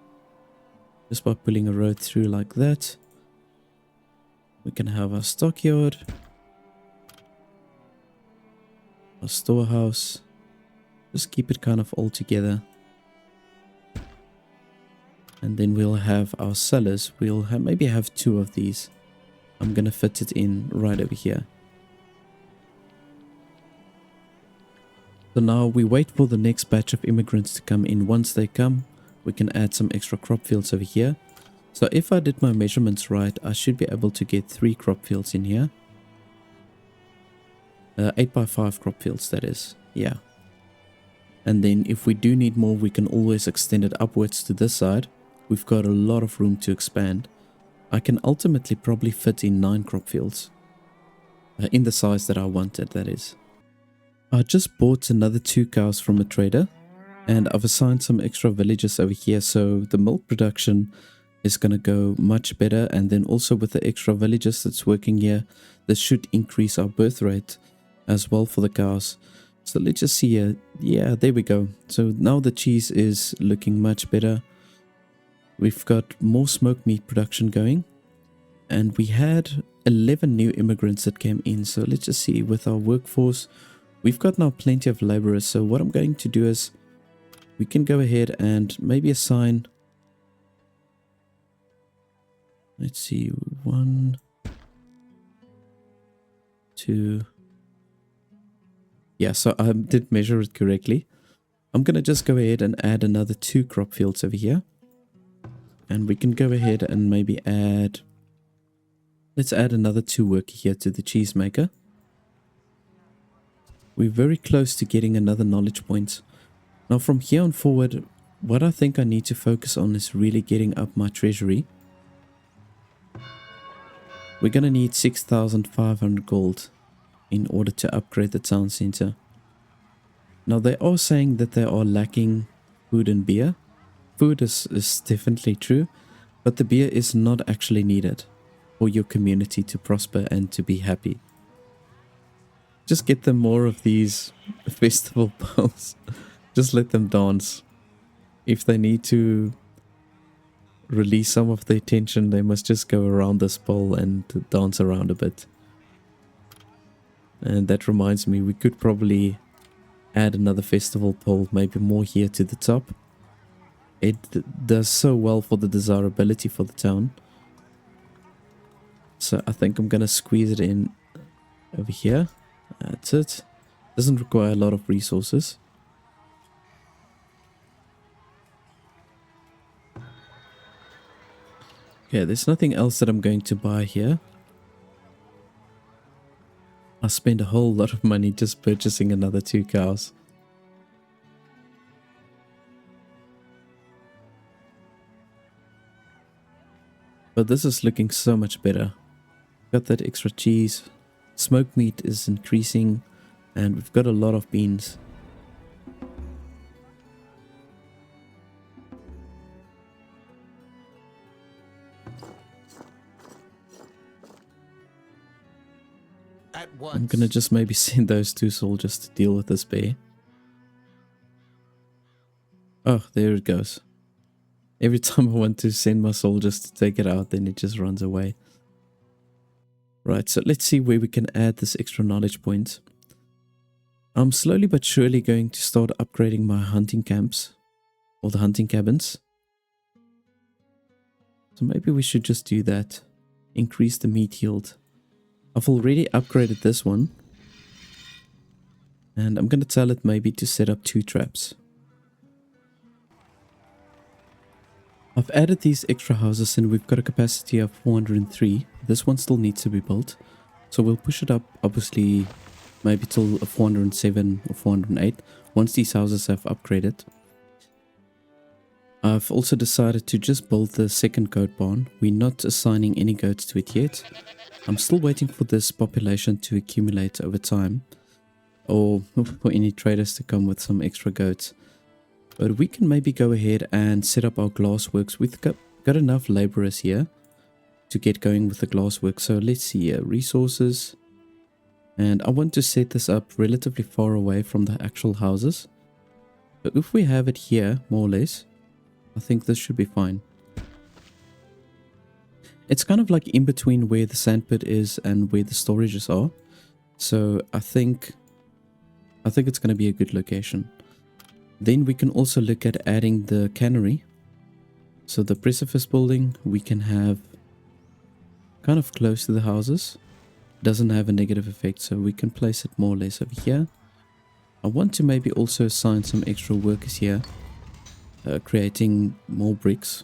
just by pulling a road through like that. We can have our stockyard, our storehouse, just keep it kind of all together. And then we'll have our cellars. We'll maybe have 2 of these. I'm going to fit it in right over here. So now we wait for the next batch of immigrants to come in. Once they come, we can add some extra crop fields over here. So if I did my measurements right, I should be able to get 3 crop fields in here. 8x5 crop fields, that is. Yeah. And then if we do need more, we can always extend it upwards to this side. We've got a lot of room to expand. I can ultimately probably fit in 9 crop fields. In the size that I wanted, that is. I just bought another 2 cows from a trader. And I've assigned some extra villages over here. So the milk production is going to go much better. And then also with the extra villages that's working here, this should increase our birth rate as well for the cows. So let's just see here. Yeah, there we go. So now the cheese is looking much better. We've got more smoked meat production going. And we had 11 new immigrants that came in. So let's just see with our workforce. We've got now plenty of laborers. So what I'm going to do is we can go ahead and maybe assign, let's see, 1, 2. Yeah, so I did measure it correctly. I'm going to just go ahead and add another 2 crop fields over here. And we can go ahead and maybe add, let's add another 2 worker here to the cheesemaker. We're very close to getting another knowledge point. Now from here on forward, what I think I need to focus on is really getting up my treasury. We're going to need 6,500 gold in order to upgrade the town center. Now they are saying that they are lacking food and beer. Food is definitely true, but the beer is not actually needed for your community to prosper and to be happy. Just get them more of these festival bowls. Just let them dance. If they need to release some of their tension, they must just go around this bowl and dance around a bit. And that reminds me, we could probably add another festival pole, maybe more here to the top. It does so well for the desirability for the town. So I think I'm gonna squeeze it in over here. That's it. Doesn't require a lot of resources. Okay, there's nothing else that I'm going to buy here. I spent a whole lot of money just purchasing another 2 cows. But this is looking so much better. Got that extra cheese. Smoked meat is increasing. And we've got a lot of beans. At once. I'm gonna just maybe send those 2 soldiers to deal with this bear. Oh, there it goes. Every time I want to send my soldiers to take it out, then it just runs away. Right, so let's see where we can add this extra knowledge point. I'm slowly but surely going to start upgrading my hunting camps. Or the hunting cabins. So maybe we should just do that. Increase the meat yield. I've already upgraded this one. And I'm going to tell it maybe to set up 2 traps. I've added these extra houses and we've got a capacity of 403. This one still needs to be built. So we'll push it up, obviously, maybe till 407 or 408 once these houses have upgraded. I've also decided to just build the second goat barn. We're not assigning any goats to it yet. I'm still waiting for this population to accumulate over time. Or for any traders to come with some extra goats. But we can maybe go ahead and set up our glassworks. We've got enough laborers here to get going with the glasswork. So let's see here, resources. And I want to set this up relatively far away from the actual houses. So if we have it here, more or less, I think this should be fine. It's kind of like in between where the sandpit is and where the storages are. So I think it's going to be a good location. Then we can also look at adding the cannery. So the precipice building we can have kind of close to the houses. Doesn't have a negative effect, so we can place it more or less over here. I want to maybe also assign some extra workers here. Creating more bricks.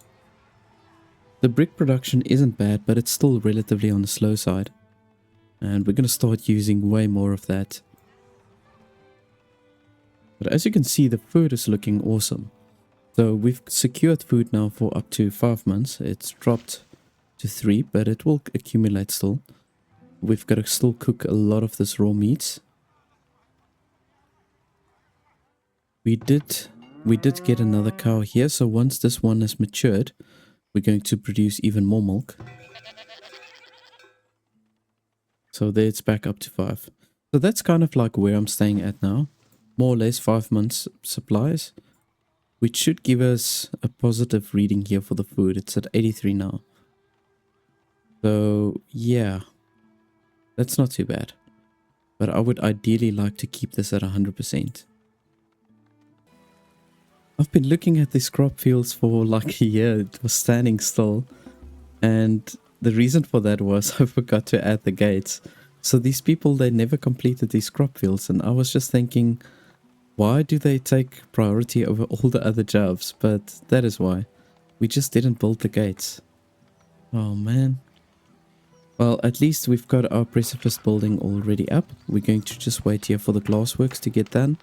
The brick production isn't bad, but it's still relatively on the slow side. And we're going to start using way more of that. But as you can see, the food is looking awesome. So we've secured food now for up to 5 months. It's dropped to 3, but it will accumulate still. We've got to still cook a lot of this raw meat. We did get another cow here, so once this one has matured, we're going to produce even more milk. So there it's back up to 5. So that's kind of like where I'm staying at now. More or less 5 months supplies, which should give us a positive reading here for the food. It's at 83 now. So yeah, that's not too bad. But I would ideally like to keep this at 100%. I've been looking at these crop fields for like a year. It was standing still. And the reason for that was I forgot to add the gates. So these people, they never completed these crop fields. And I was just thinking, why do they take priority over all the other jobs? But that is why. We just didn't build the gates. Oh man. Well, at least we've got our precipice building already up. We're going to just wait here for the glassworks to get done.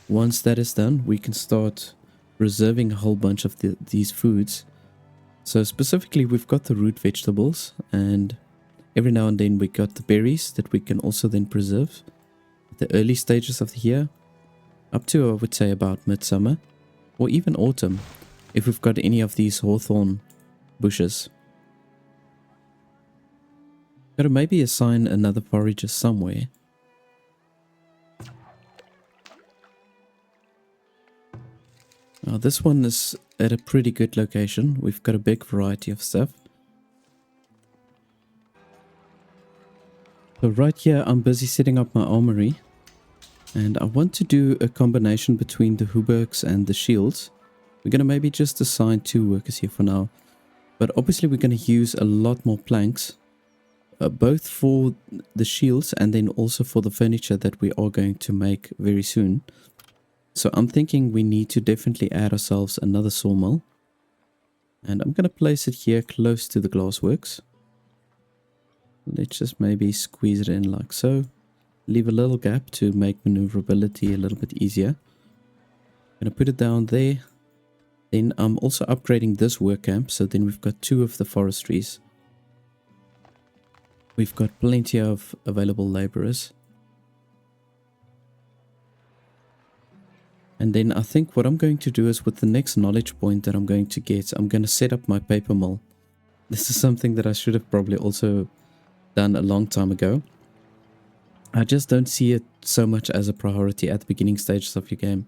Once that is done, we can start reserving a whole bunch of these foods. So specifically, we've got the root vegetables, and every now and then we got the berries that we can also then preserve at the early stages of the year, up to I would say about midsummer or even autumn, if we've got any of these hawthorn bushes. Gotta maybe assign another forager somewhere. Now this one is at a pretty good location. We've got a big variety of stuff. So right here I'm busy setting up my armory. And I want to do a combination between the hauberks and the shields. We're going to maybe just assign 2 workers here for now. But obviously we're going to use a lot more planks. Both for the shields and then also for the furniture that we are going to make very soon. So I'm thinking we need to definitely add ourselves another sawmill. And I'm going to place it here close to the glassworks. Let's just maybe squeeze it in like so. Leave a little gap to make maneuverability a little bit easier. I'm going to put it down there. Then I'm also upgrading this work camp. So then we've got 2 of the forestries. We've got plenty of available laborers. And then I think what I'm going to do is with the next knowledge point that I'm going to get, I'm going to set up my paper mill. This is something that I should have probably also done a long time ago. I just don't see it so much as a priority at the beginning stages of your game.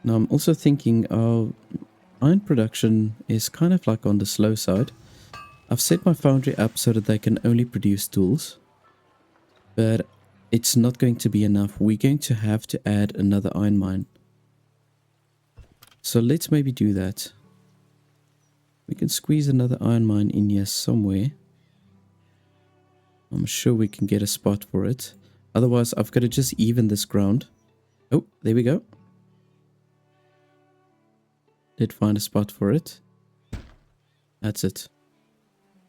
Now I'm also thinking iron production is kind of like on the slow side. I've set my foundry up so that they can only produce tools. But it's not going to be enough. We're going to have to add another iron mine. So let's maybe do that. We can squeeze another iron mine in here somewhere. I'm sure we can get a spot for it. Otherwise I've got to just even this ground. Oh, there we go. Did find a spot for it. That's it.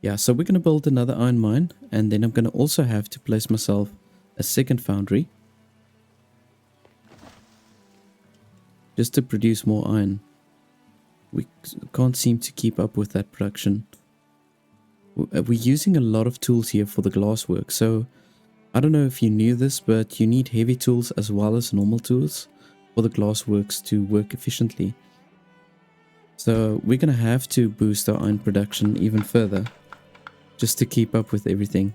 Yeah, so we're going to build another iron mine. And then I'm going to also have to place myself a second foundry. Just to produce more iron. We can't seem to keep up with that production. We're using a lot of tools here for the glasswork. So I don't know if you knew this, but you need heavy tools as well as normal tools for the glassworks to work efficiently. So we're going to have to boost our iron production even further just to keep up with everything.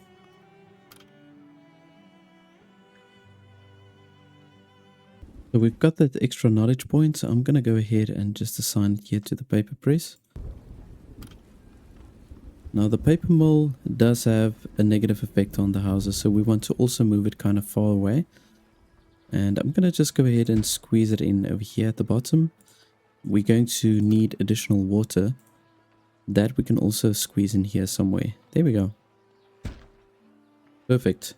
So we've got that extra knowledge point, so I'm going to go ahead and just assign it here to the paper press. Now the paper mill does have a negative effect on the houses, so we want to also move it kind of far away. And I'm going to just go ahead and squeeze it in over here at the bottom. We're going to need additional water that we can also squeeze in here somewhere. There we go. Perfect.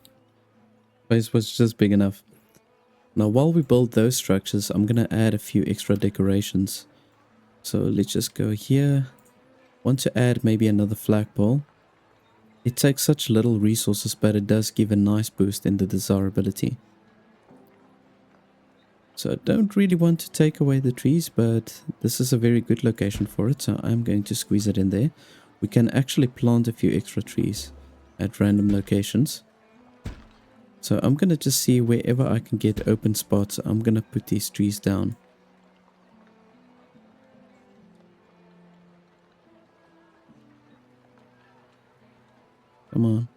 Place was just big enough. Now while we build those structures, I'm going to add a few extra decorations. So let's just go here. Want to add maybe another flagpole. It takes such little resources, but it does give a nice boost in the desirability. So I don't really want to take away the trees, but this is a very good location for it. So I'm going to squeeze it in there. We can actually plant a few extra trees at random locations. So I'm going to just see wherever I can get open spots, I'm going to put these trees down. Come on.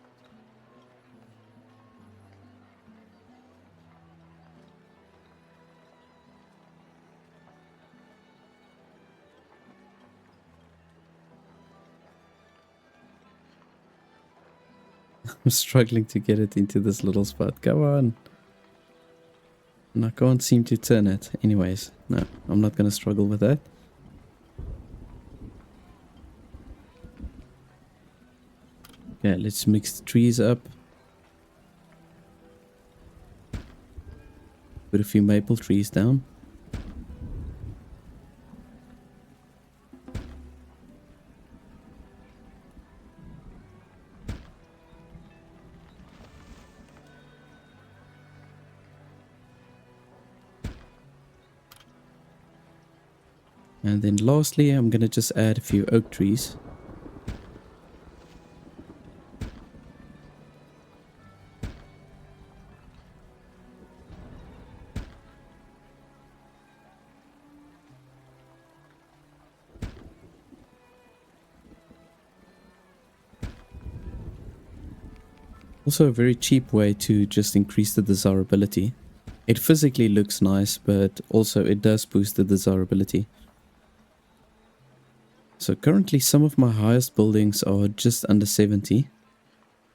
I'm struggling to get it into this little spot. Come on. And I can't seem to turn it. Anyways, no, I'm not going to struggle with that. Okay, let's mix the trees up. Put a few maple trees down. And then lastly, I'm going to just add a few oak trees. Also a very cheap way to just increase the desirability. It physically looks nice, but also it does boost the desirability. So currently some of my highest buildings are just under 70.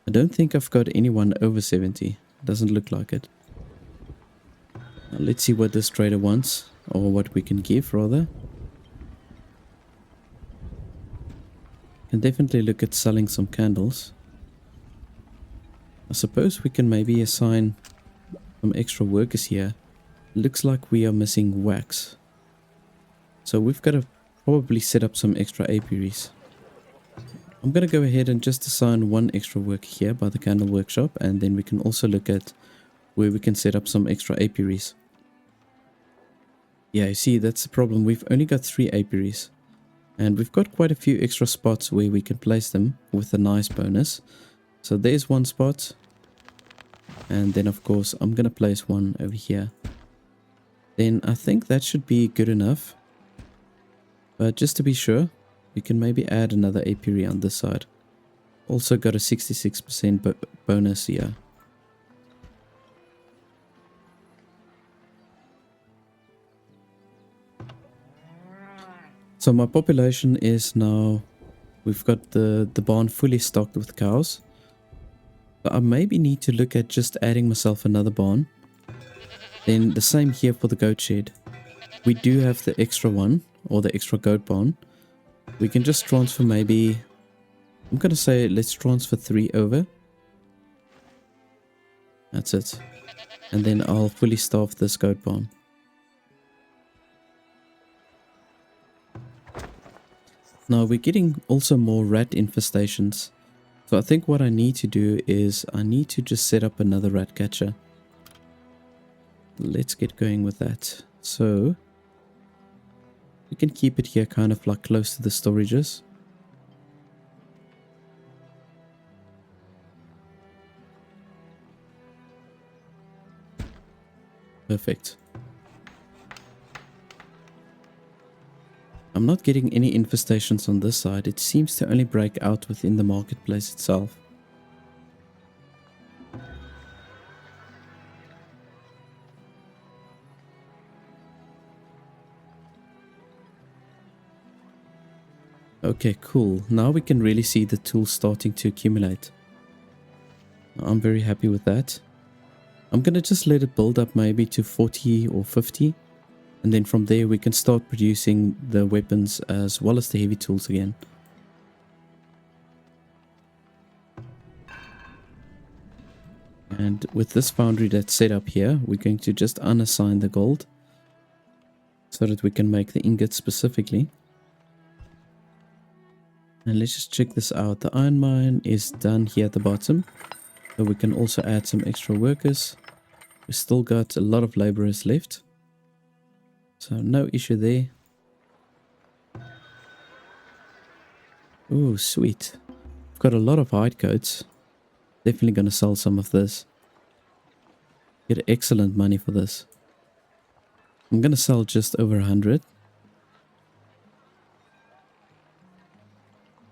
I don't think I've got anyone over 70. Doesn't look like it. Now let's see what this trader wants, or what we can give rather. Can definitely look at selling some candles. I suppose we can maybe assign some extra workers here. Looks like we are missing wax. So we've got to probably set up some extra apiaries. I'm going to go ahead and just assign one extra worker here by the candle workshop, and then we can also look at where we can set up some extra apiaries. Yeah, you see, that's the problem. We've only got 3 apiaries, and we've got quite a few extra spots where we can place them with a nice bonus. So there's one spot, and then of course I'm going to place one over here. Then I think that should be good enough. But just to be sure, we can maybe add another apiary on this side. Also got a 66% bonus here. So my population is now, we've got the barn fully stocked with cows. But I maybe need to look at just adding myself another barn. Then the same here for the goat shed. We do have the extra one, or the extra goat barn. We can just transfer maybe, I'm going to say let's transfer 3 over. That's it. And then I'll fully staff this goat barn. Now we're getting also more rat infestations. So I think what I need to do is I need to just set up another rat catcher. Let's get going with that. So we can keep it here kind of like close to the storages. Perfect. I'm not getting any infestations on this side. It seems to only break out within the marketplace itself. Okay, cool. Now we can really see the tools starting to accumulate. I'm very happy with that. I'm going to just let it build up maybe to 40 or 50. And then from there we can start producing the weapons as well as the heavy tools again. And with this foundry that's set up here, we're going to just unassign the gold so that we can make the ingots specifically. And let's just check this out. The iron mine is done here at the bottom. So we can also add some extra workers. We've still got a lot of laborers left. So no issue there. Oh, sweet. I've got a lot of hide coats. Definitely going to sell some of this. Get excellent money for this. I'm going to sell just over 100.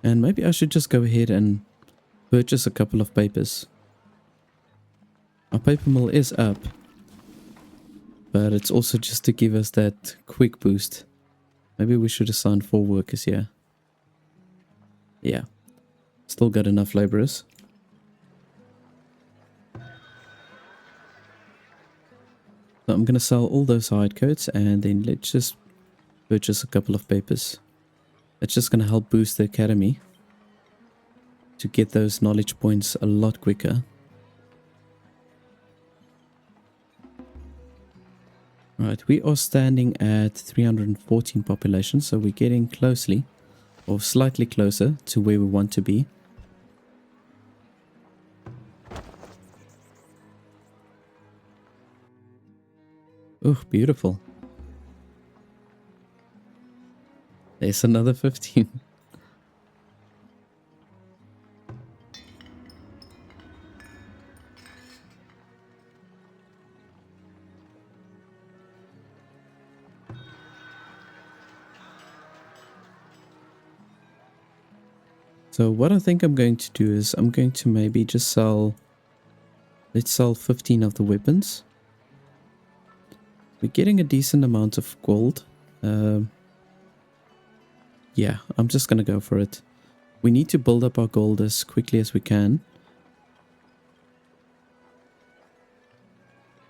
And maybe I should just go ahead and purchase a couple of papers. Our paper mill is up. But it's also just to give us that quick boost. Maybe we should assign 4 workers here. Yeah. Still got enough laborers. So I'm going to sell all those hide coats and then let's just purchase a couple of papers. It's just going to help boost the academy to get those knowledge points a lot quicker. Right, we are standing at 314 population, so we're getting closely or slightly closer to where we want to be. Oh, beautiful. There's another 15. So what I think I'm going to do is I'm going to maybe just sell, let's sell 15 of the weapons. We're getting a decent amount of gold. Yeah, I'm just gonna go for it. We need to build up our gold as quickly as we can.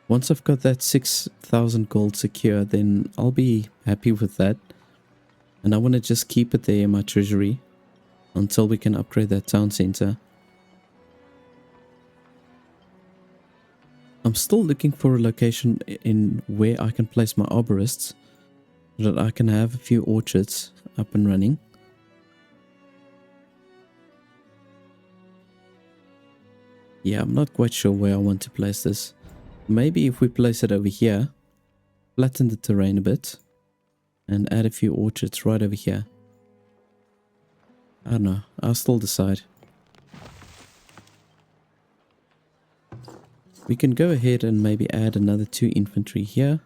Once I've got that 6,000 gold secure, then I'll be happy with that. And I want to just keep it there in my treasury until we can upgrade that town center. I'm still looking for a location in where I can place my arborists, so that I can have a few orchards up and running. Yeah, I'm not quite sure where I want to place this. Maybe if we place it over here, flatten the terrain a bit, and add a few orchards right over here. I don't know, I'll still decide. We can go ahead and maybe add another 2 infantry here.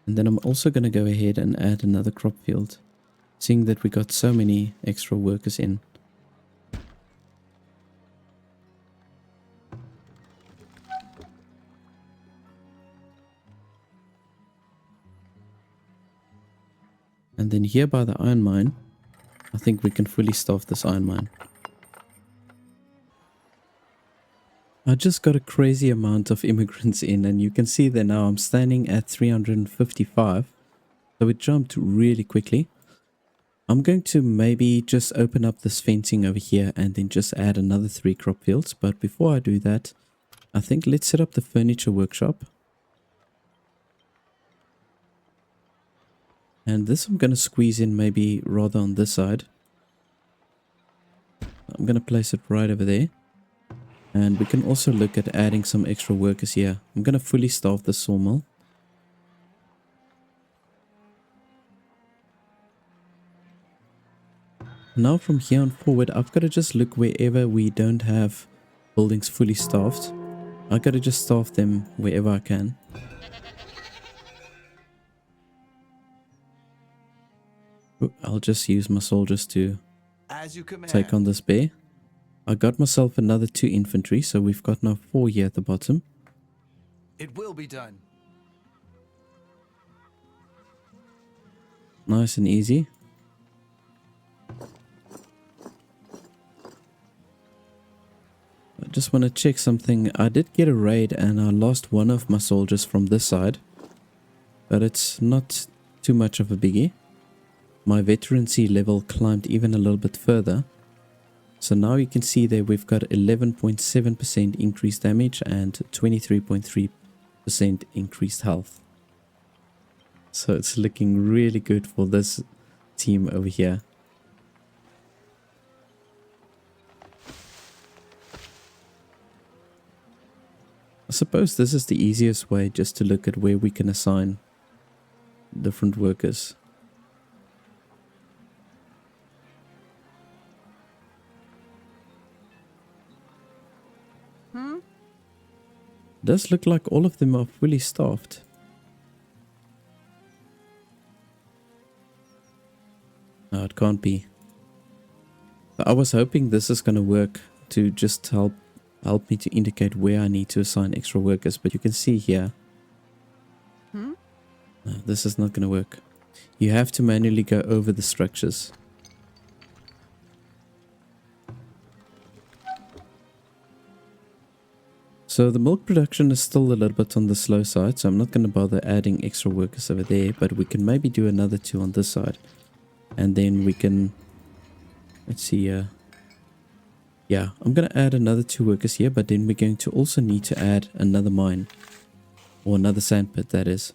And then I'm also going to go ahead and add another crop field, seeing that we got so many extra workers in. And then here by the iron mine, I think we can fully staff this iron mine. I just got a crazy amount of immigrants in, and you can see that now I'm standing at 355. So it jumped really quickly. I'm going to maybe just open up this fencing over here and then just add another 3 crop fields. But before I do that, I think let's set up the furniture workshop. And this I'm going to squeeze in maybe rather on this side. I'm going to place it right over there. And we can also look at adding some extra workers here. I'm going to fully staff the sawmill. Now from here on forward, I've got to just look wherever we don't have buildings fully staffed. I've got to just staff them wherever I can. I'll just use my soldiers to As you command. take on this bear. I got myself another 2 infantry, so we've got now 4 here at the bottom. It will be done. Nice and easy. I just want to check something. I did get a raid and I lost one of my soldiers from this side, but it's not too much of a biggie. My veterancy level climbed even a little bit further. So now you can see there we've got 11.7% increased damage and 23.3% increased health. So it's looking really good for this team over here. I suppose this is the easiest way, just to look at where we can assign different workers. Does look like all of them are fully staffed. No, it can't be. I was hoping this is going to work to just help me to indicate where I need to assign extra workers, but you can see here. No, this is not going to work. You have to manually go over the structures. So the milk production is still a little bit on the slow side, so I'm not going to bother adding extra workers over there, but we can maybe do another 2 on this side. And then we can, let's see, yeah, I'm going to add another 2 workers here, but then we're going to also need to add another mine, or another sand pit, that is.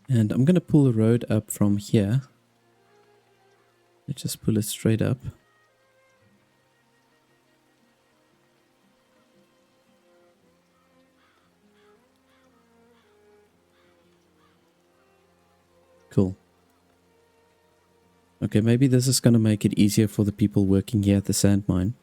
And I'm going to pull the road up from here. Let's just pull it straight up. Cool. Okay, maybe this is going to make it easier for the people working here at the sand mine.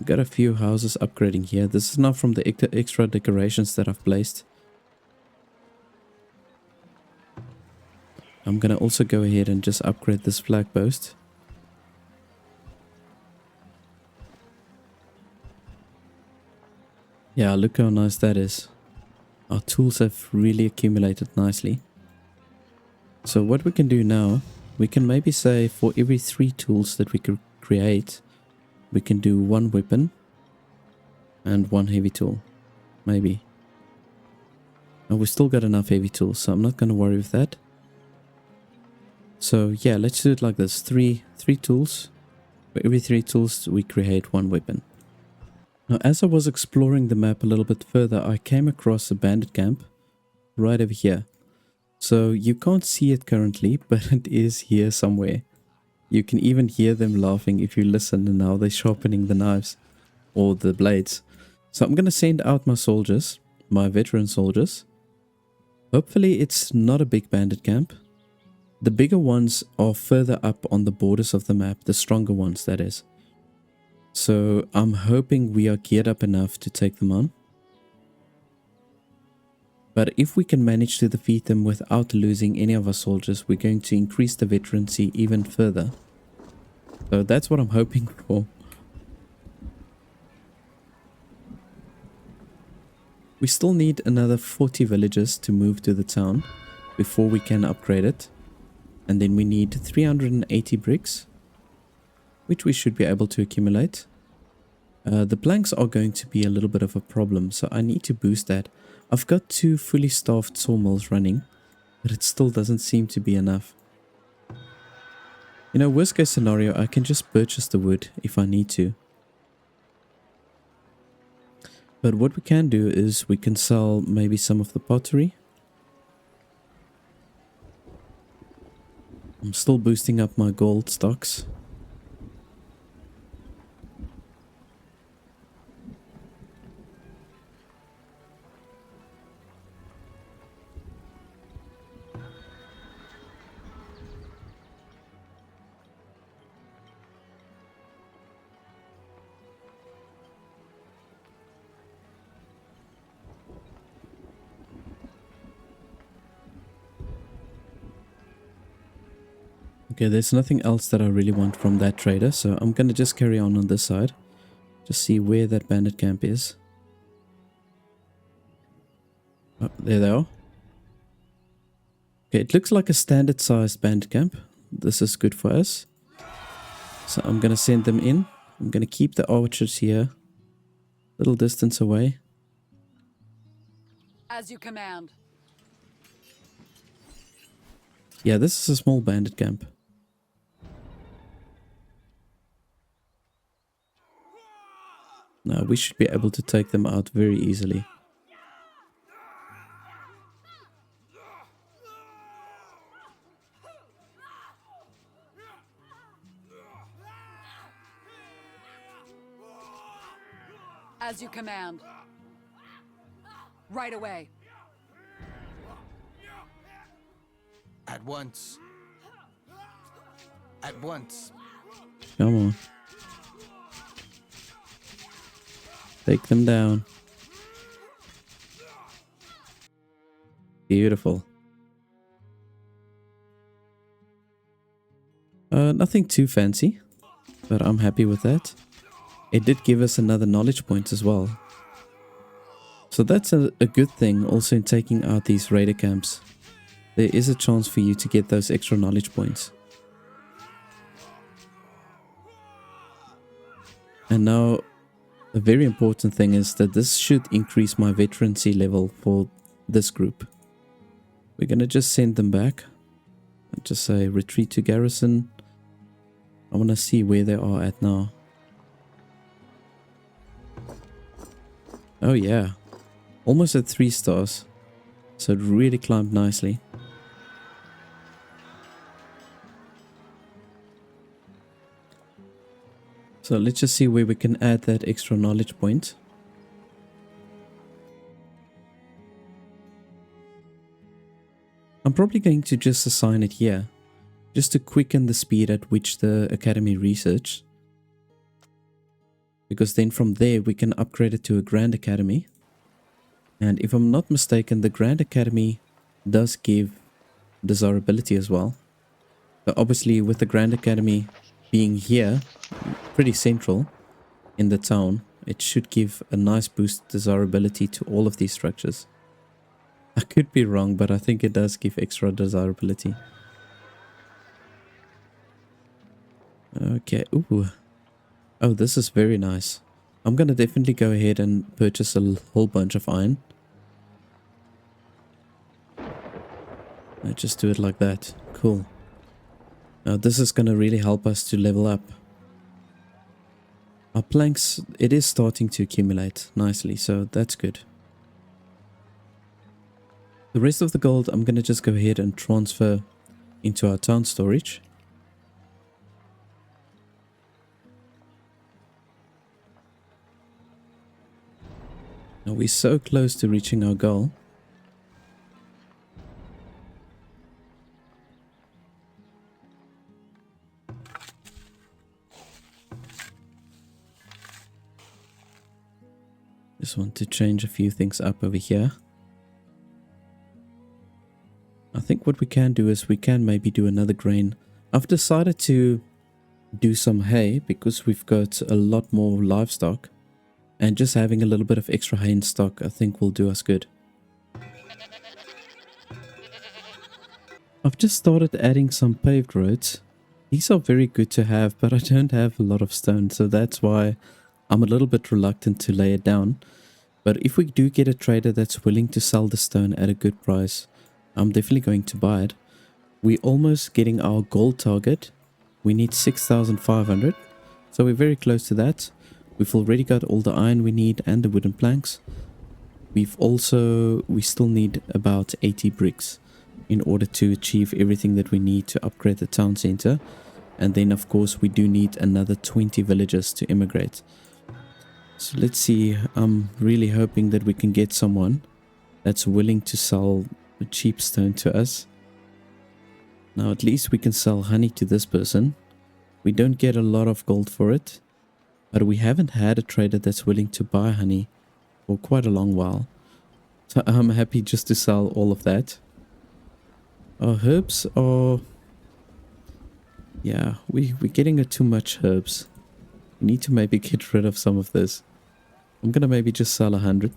We've got a few houses upgrading here. This is now from the extra decorations that I've placed. I'm gonna also go ahead and just upgrade this flag post. Yeah, look how nice that is. Our tools have really accumulated nicely. So what we can do now, we can maybe say for every 3 tools that we could create, we can do 1 weapon and 1 heavy tool. Maybe. And we still got enough heavy tools, so I'm not going to worry with that. So yeah, let's do it like this. 3 tools. For every 3 tools we create 1 weapon. Now as I was exploring the map a little bit further, I came across a bandit camp right over here. So you can't see it currently, but it is here somewhere. You can even hear them laughing if you listen, and now they're sharpening the knives or the blades. So I'm going to send out my soldiers, my veteran soldiers. Hopefully it's not a big bandit camp. The bigger ones are further up on the borders of the map, the stronger ones that is. So I'm hoping we are geared up enough to take them on. But if we can manage to defeat them without losing any of our soldiers, we're going to increase the veterancy even further. So that's what I'm hoping for. We still need another 40 villagers to move to the town before we can upgrade it. And then we need 380 bricks, which we should be able to accumulate. The planks are going to be a little bit of a problem, so I need to boost that. I've got 2 fully staffed sawmills running, but it still doesn't seem to be enough. You know, worst case scenario, I can just purchase the wood if I need to. But what we can do is we can sell maybe some of the pottery. I'm still boosting up my gold stocks. Okay, there's nothing else that I really want from that trader, so I'm gonna just carry on this side. Just see where that bandit camp is. Oh, there they are. Okay, it looks like a standard sized bandit camp. This is good for us. So I'm gonna send them in. I'm gonna keep the archers here, a little distance away. As you command. Yeah, this is a small bandit camp. Now we should be able to take them out very easily. As you command. Right away. At once. At once. Come on. Take them down. Beautiful. Nothing too fancy, but I'm happy with that. It did give us another knowledge point as well. So that's a good thing also in taking out these raider camps. There is a chance for you to get those extra knowledge points. And now, a very important thing is that this should increase my veterancy level for this group. We're going to just send them back. And just say retreat to garrison. I want to see where they are at now. Oh yeah. Almost at 3 stars. So it really climbed nicely. So let's just see where we can add that extra knowledge point. I'm probably going to just assign it here, just to quicken the speed at which the academy research. because then from there we can upgrade it to a Grand Academy. And if I'm not mistaken, the Grand Academy does give desirability as well. So obviously with the Grand Academy being here, pretty central in the town, it should give a nice boost desirability to all of these structures. I could be wrong, but I think it does give extra desirability. Okay, ooh. Oh, this is very nice. I'm gonna definitely go ahead and purchase a whole bunch of iron. I just do it like that. Cool. Now this is gonna really help us to level up. Our planks, it is starting to accumulate nicely, so that's good. The rest of the gold I'm gonna just go ahead and transfer into our town storage. Now we're so close to reaching our goal. Just want to change a few things up over here. I think what we can do is we can maybe do another grain. I've decided to do some hay because we've got a lot more livestock. And just having a little bit of extra hay in stock I think will do us good. I've just started adding some paved roads. These are very good to have, but I don't have a lot of stone, so that's why I'm a little bit reluctant to lay it down. But if we do get a trader that's willing to sell the stone at a good price, I'm definitely going to buy it. We're almost getting our gold target. We need 6,500, so we're very close to that. We've already got all the iron we need and the wooden planks. We still need about 80 bricks in order to achieve everything that we need to upgrade the town center. And then of course we do need another 20 villagers to immigrate. So let's see, I'm really hoping that we can get someone that's willing to sell a cheap stone to us. Now at least we can sell honey to this person. We don't get a lot of gold for it, but we haven't had a trader that's willing to buy honey for quite a long while. So I'm happy just to sell all of that. Our herbs are... yeah, we're getting too much herbs. We need to maybe get rid of some of this. I'm gonna maybe just sell 100.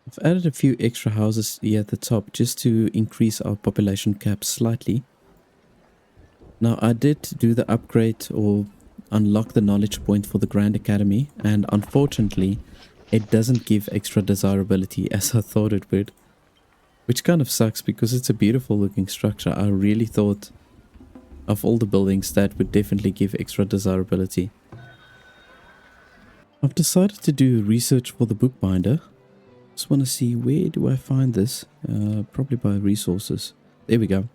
I've added a few extra houses here at the top just to increase our population cap slightly. Now I did do the upgrade or unlock the knowledge point for the Grand Academy, and unfortunately it doesn't give extra desirability as I thought it would. Which kind of sucks because it's a beautiful looking structure. I really thought of all the buildings that would definitely give extra desirability. I've decided to do research for the bookbinder. Just want to see, where do I find this? Probably by resources. There we go.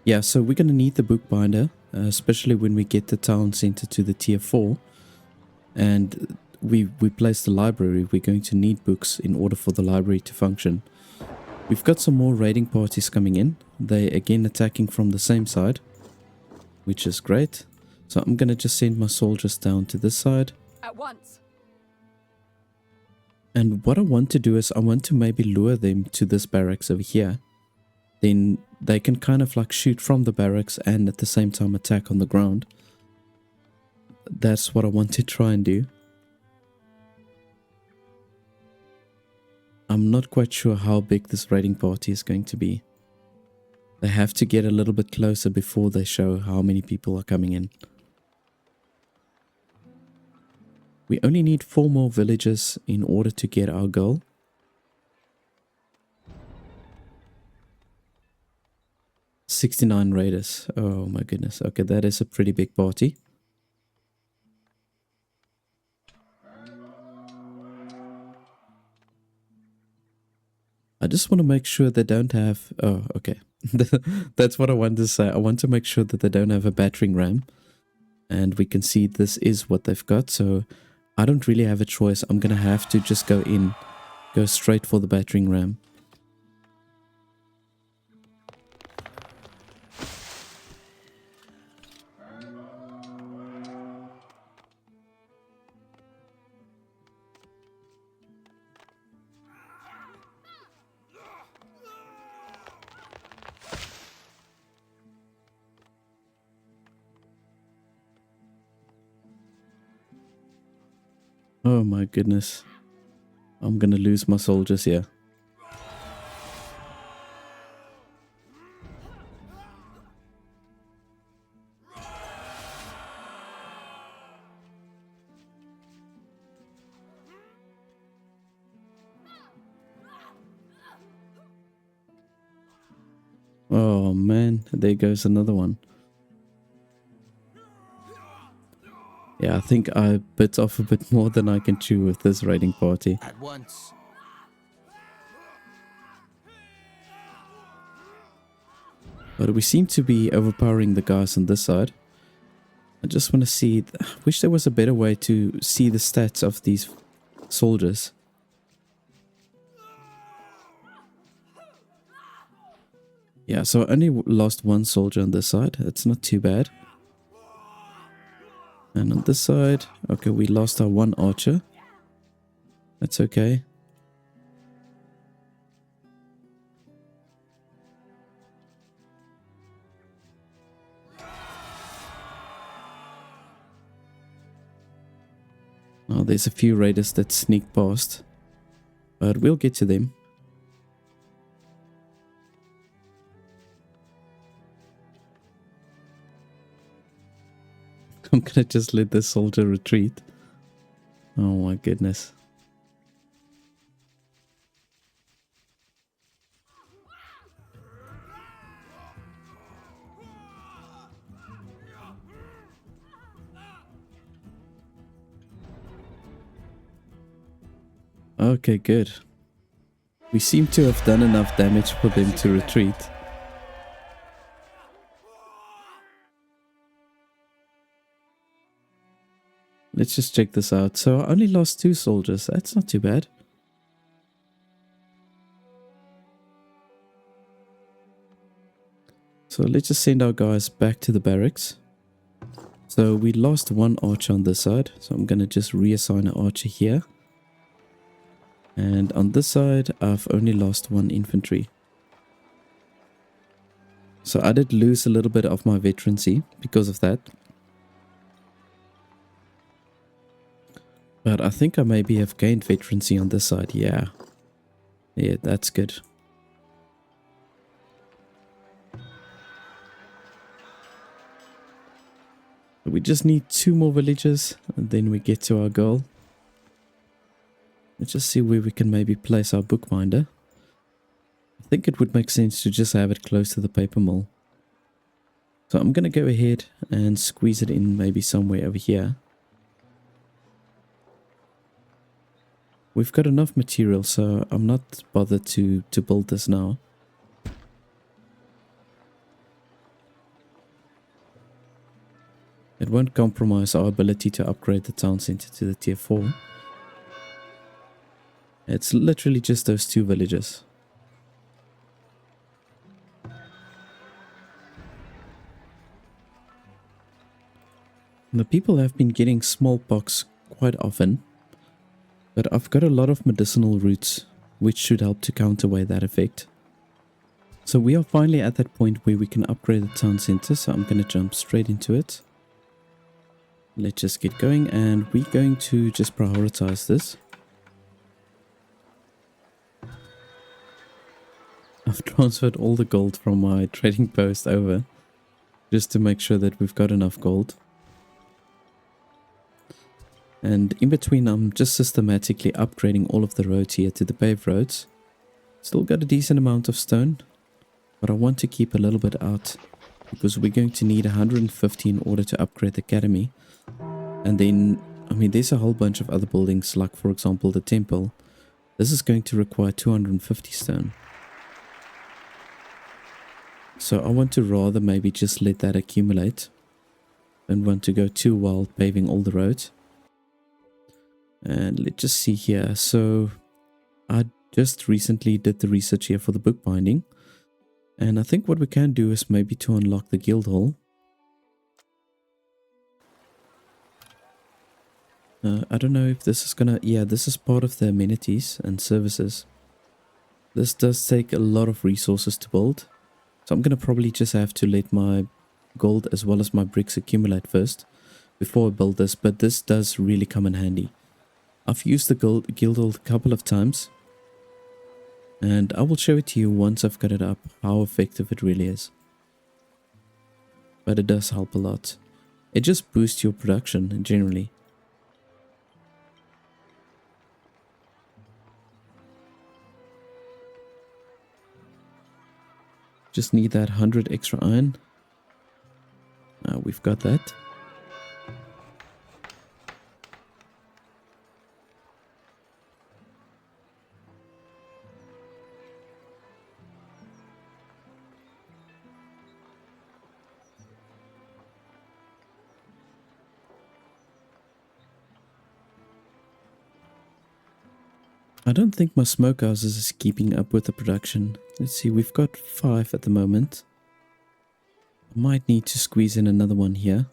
Yeah, so we're going to need the bookbinder, especially when we get the town center to the tier 4. And we place the library. We're going to need books in order for the library to function. We've got some more raiding parties coming in. They again attacking from the same side, which is great. So I'm going to just send my soldiers down to this side. At once. And what I want to do is I want to maybe lure them to this barracks over here. Then they can kind of like shoot from the barracks and at the same time attack on the ground. That's what I want to try and do. I'm not quite sure how big this raiding party is going to be. They have to get a little bit closer before they show how many people are coming in. We only need 4 more villages in order to get our goal. "69 raiders. Oh my goodness. Okay, that is a pretty big party. I just want to make sure they don't have... oh, okay. That's what I wanted to say. I want to make sure that they don't have a battering ram. And we can see this is what they've got. So I don't really have a choice. I'm gonna have to just go straight for the battering ram. Oh my goodness. I'm gonna lose my soldiers here. Oh man, there goes another one. Yeah, I think I bit off a bit more than I can chew with this raiding party. At once. But we seem to be overpowering the guys on this side. I just want to see... I wish there was a better way to see the stats of these soldiers. Yeah, so I only lost one soldier on this side. That's not too bad. And on this side... Okay, we lost our one archer. That's okay. Oh, there's a few raiders that sneak past. But we'll get to them. I'm gonna just let this soldier retreat. Oh my goodness. Okay, good. We seem to have done enough damage for them to retreat. Let's just check this out. So I only lost 2 soldiers. That's not too bad. So let's just send our guys back to the barracks. So we lost 1 archer on this side. So I'm going to just reassign an archer here. And on this side, I've only lost 1 infantry. So I did lose a little bit of my veterancy because of that. But I think I maybe have gained veterancy on this side. Yeah. Yeah, that's good. We just need 2 more villages and then we get to our goal. Let's just see where we can maybe place our bookbinder. I think it would make sense to just have it close to the paper mill. So I'm going to go ahead and squeeze it in maybe somewhere over here. We've got enough material, so I'm not bothered to build this now. It won't compromise our ability to upgrade the town center to the tier 4. It's literally just those 2 villages. The people have been getting smallpox quite often, but I've got a lot of medicinal roots which should help to counterweigh that effect. So we are finally at that point where we can upgrade the town center, so I'm going to jump straight into it. Let's just get going, and we're going to just prioritize this. I've transferred all the gold from my trading post over, just to make sure that we've got enough gold. And in between, I'm just systematically upgrading all of the roads here to the paved roads. Still got a decent amount of stone, but I want to keep a little bit out, because we're going to need 150 in order to upgrade the academy. And then, I mean, there's a whole bunch of other buildings, like for example the temple. This is going to require 250 stone. So I want to rather maybe just let that accumulate than want to go too wild paving all the roads. And let's just see here. So I just recently did the research here for the bookbinding. And I think what we can do is maybe to unlock the guild hall. I don't know if this is gonna... Yeah, this is part of the amenities and services. This does take a lot of resources to build. So I'm gonna probably just have to let my gold as well as my bricks accumulate first before I build this. But this does really come in handy. I've used the guild hall a couple of times. And I will show it to you once I've got it up, how effective it really is. But it does help a lot. It just boosts your production generally. Just need that 100 extra iron. We've got that. I don't think my smokehouses is keeping up with the production. Let's see, we've got 5 at the moment. I might need to squeeze in another one here.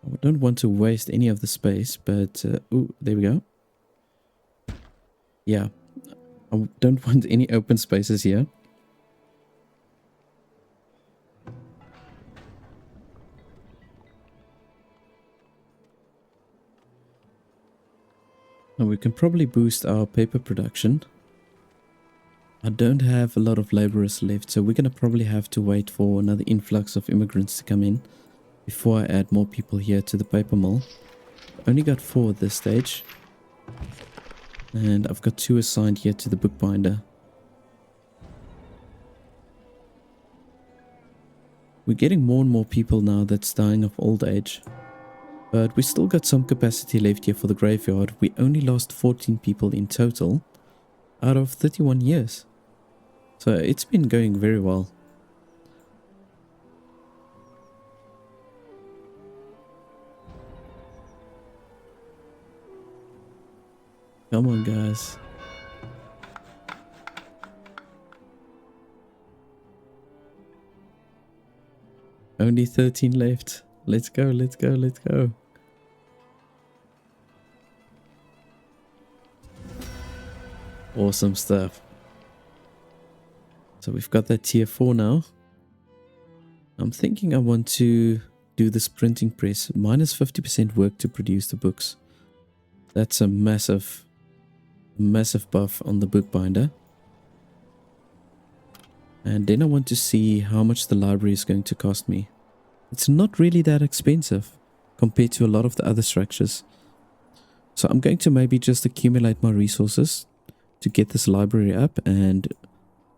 I don't want to waste any of the space, but... ooh, there we go. Yeah, I don't want any open spaces here. And we can probably boost our paper production. I don't have a lot of laborers left, so we're going to probably have to wait for another influx of immigrants to come in before I add more people here to the paper mill. I only got 4 at this stage. And I've got 2 assigned here to the bookbinder. We're getting more and more people now that's dying of old age. But we still got some capacity left here for the graveyard. We only lost 14 people in total out of 31 years. So it's been going very well. Come on, guys. Only 13 left. Let's go, let's go, let's go. Awesome stuff. So we've got that tier 4 now. I'm thinking I want to do this printing press. Minus 50% work to produce the books. That's a massive buff on the bookbinder. And then I want to see how much the library is going to cost me. It's not really that expensive compared to a lot of the other structures. So I'm going to maybe just accumulate my resources to get this library up, and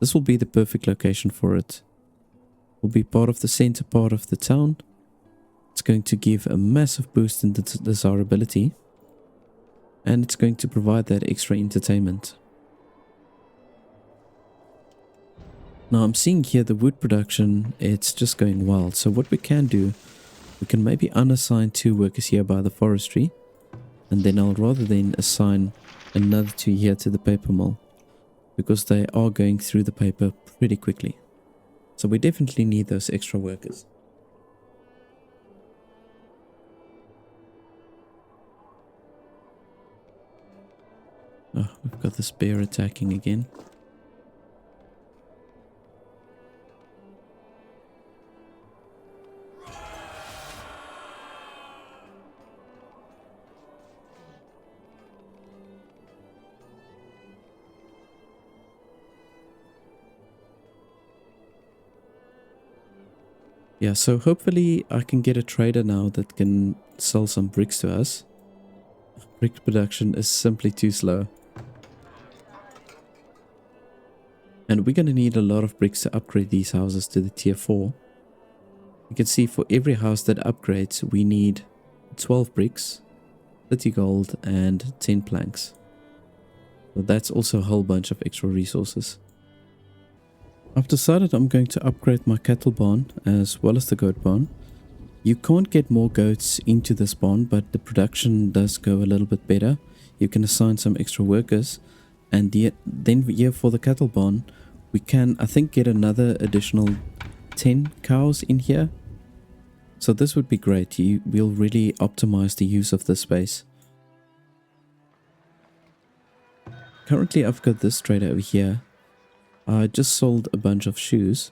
this will be the perfect location for it. It will be part of the center part of the town. It's going to give a massive boost in the desirability, and it's going to provide that extra entertainment. Now I'm seeing here the wood production, it's just going wild. So what we can do, we can maybe unassign 2 workers here by the forestry. And then I'll rather than assign another 2 here to the paper mill. Because they are going through the paper pretty quickly. So we definitely need those extra workers. Oh, we've got this bear attacking again. Yeah, so hopefully I can get a trader now that can sell some bricks to us. Brick production is simply too slow. And we're going to need a lot of bricks to upgrade these houses to the tier 4. You can see for every house that upgrades, we need 12 bricks, 30 gold, and 10 planks. So that's also a whole bunch of extra resources. I've decided I'm going to upgrade my cattle barn as well as the goat barn. You can't get more goats into this barn, but the production does go a little bit better. You can assign some extra workers, and then here for the cattle barn, we can, I think, get another additional 10 cows in here. So this would be great. We'll really optimize the use of this space. Currently, I've got this trader over here. I just sold a bunch of shoes.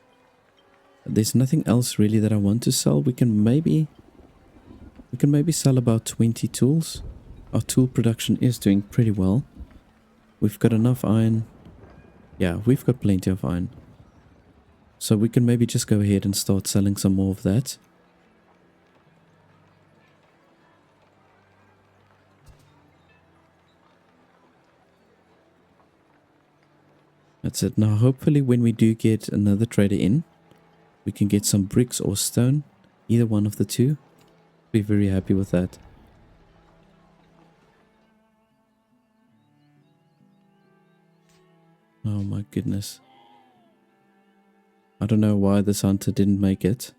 There's nothing else really that I want to sell. We can maybe sell about 20 tools. Our tool production is doing pretty well. We've got enough iron. Yeah, we've got plenty of iron. So we can maybe just go ahead and start selling some more of that. That's it. Now hopefully when we do get another trader in, we can get some bricks or stone. Either one of the two. Be very happy with that. Oh my goodness. I don't know why this hunter didn't make it.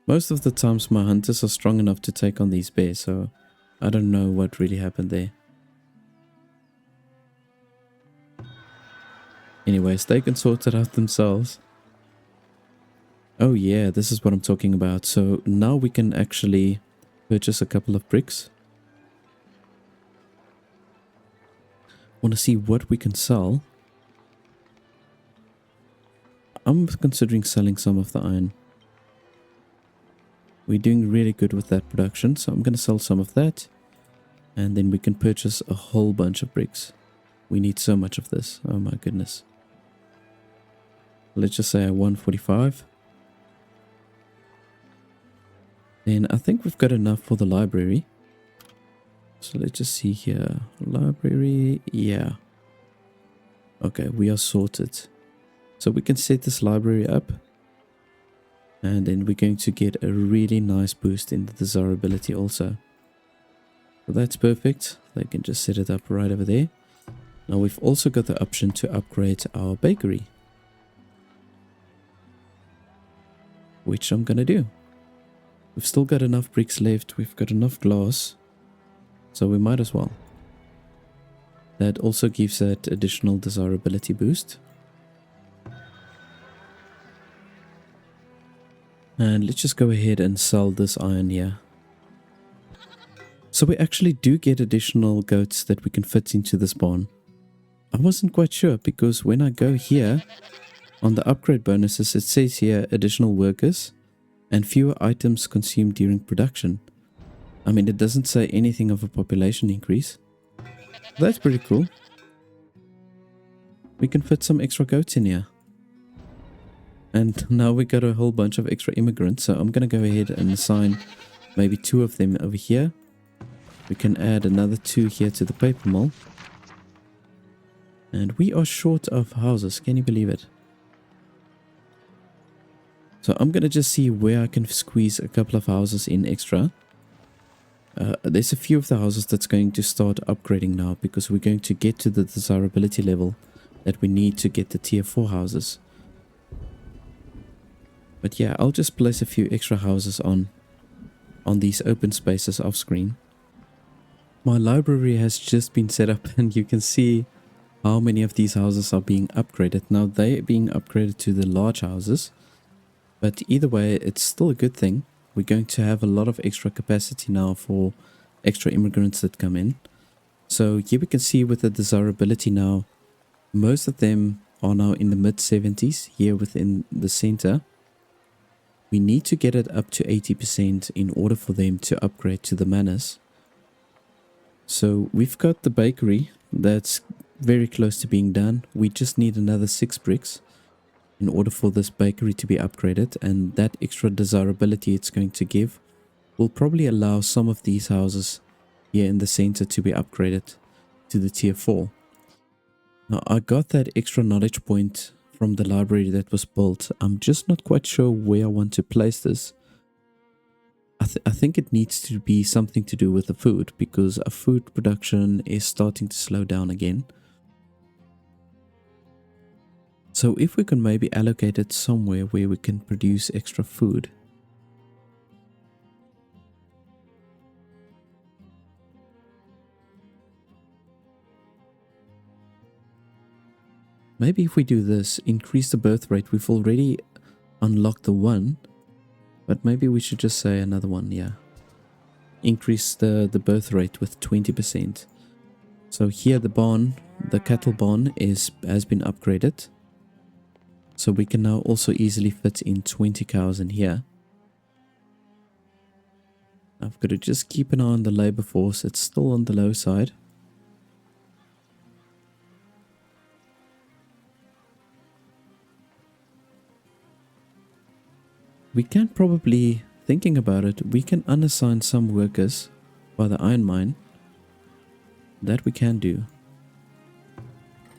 Most of the times my hunters are strong enough to take on these bears, so I don't know what really happened there. Anyways, they can sort it out themselves. Oh yeah, this is what I'm talking about. So now we can actually purchase a couple of bricks. Want to see what we can sell. I'm considering selling some of the iron. We're doing really good with that production, so I'm going to sell some of that. And then we can purchase a whole bunch of bricks. We need so much of this. Oh my goodness. Let's just say 145. Then I think we've got enough for the library. So let's just see here. Library, yeah. Okay, we are sorted. So we can set this library up. And then we're going to get a really nice boost in the desirability also. So that's perfect. They can just set it up right over there. Now we've also got the option to upgrade our bakery, which I'm gonna do. We've still got enough bricks left. We've got enough glass. So we might as well. That also gives that additional desirability boost. And let's just go ahead and sell this iron here. So we actually do get additional goats that we can fit into this barn. I wasn't quite sure because when I go here on the upgrade bonuses, it says here additional workers and fewer items consumed during production. I mean, it doesn't say anything of a population increase. That's pretty cool. We can fit some extra goats in here. And now we got a whole bunch of extra immigrants, so I'm going to go ahead and assign maybe 2 of them over here. We can add another 2 here to the paper mill. And we are short of houses, can you believe it? So I'm going to just see where I can squeeze a couple of houses in extra. There's a few of the houses that's going to start upgrading now because we're going to get to the desirability level that we need to get the tier 4 houses. But yeah, I'll just place a few extra houses on these open spaces off screen. My library has just been set up and you can see how many of these houses are being upgraded. Now they're being upgraded to the large houses. But either way, it's still a good thing. We're going to have a lot of extra capacity now for extra immigrants that come in. So here we can see with the desirability now, most of them are now in the mid 70s here within the center. We need to get it up to 80% in order for them to upgrade to the manors. So we've got the bakery that's very close to being done. We just need another 6 bricks in order for this bakery to be upgraded, and that extra desirability it's going to give will probably allow some of these houses here in the center to be upgraded to the tier 4. Now I got that extra knowledge point from the library that was built. I'm just not quite sure where I want to place this. I think it needs to be something to do with the food because our food production is starting to slow down again. So if we can maybe allocate it somewhere where we can produce extra food. Maybe if we do this, increase the birth rate. We've already unlocked the one, but maybe we should just say another one, yeah. Increase the birth rate with 20%. So here the barn, the cattle barn has been upgraded. So we can now also easily fit in 20 cows in here. I've got to just keep an eye on the labor force. It's still on the low side. We can probably, thinking about it, we can unassign some workers by the iron mine. That we can do.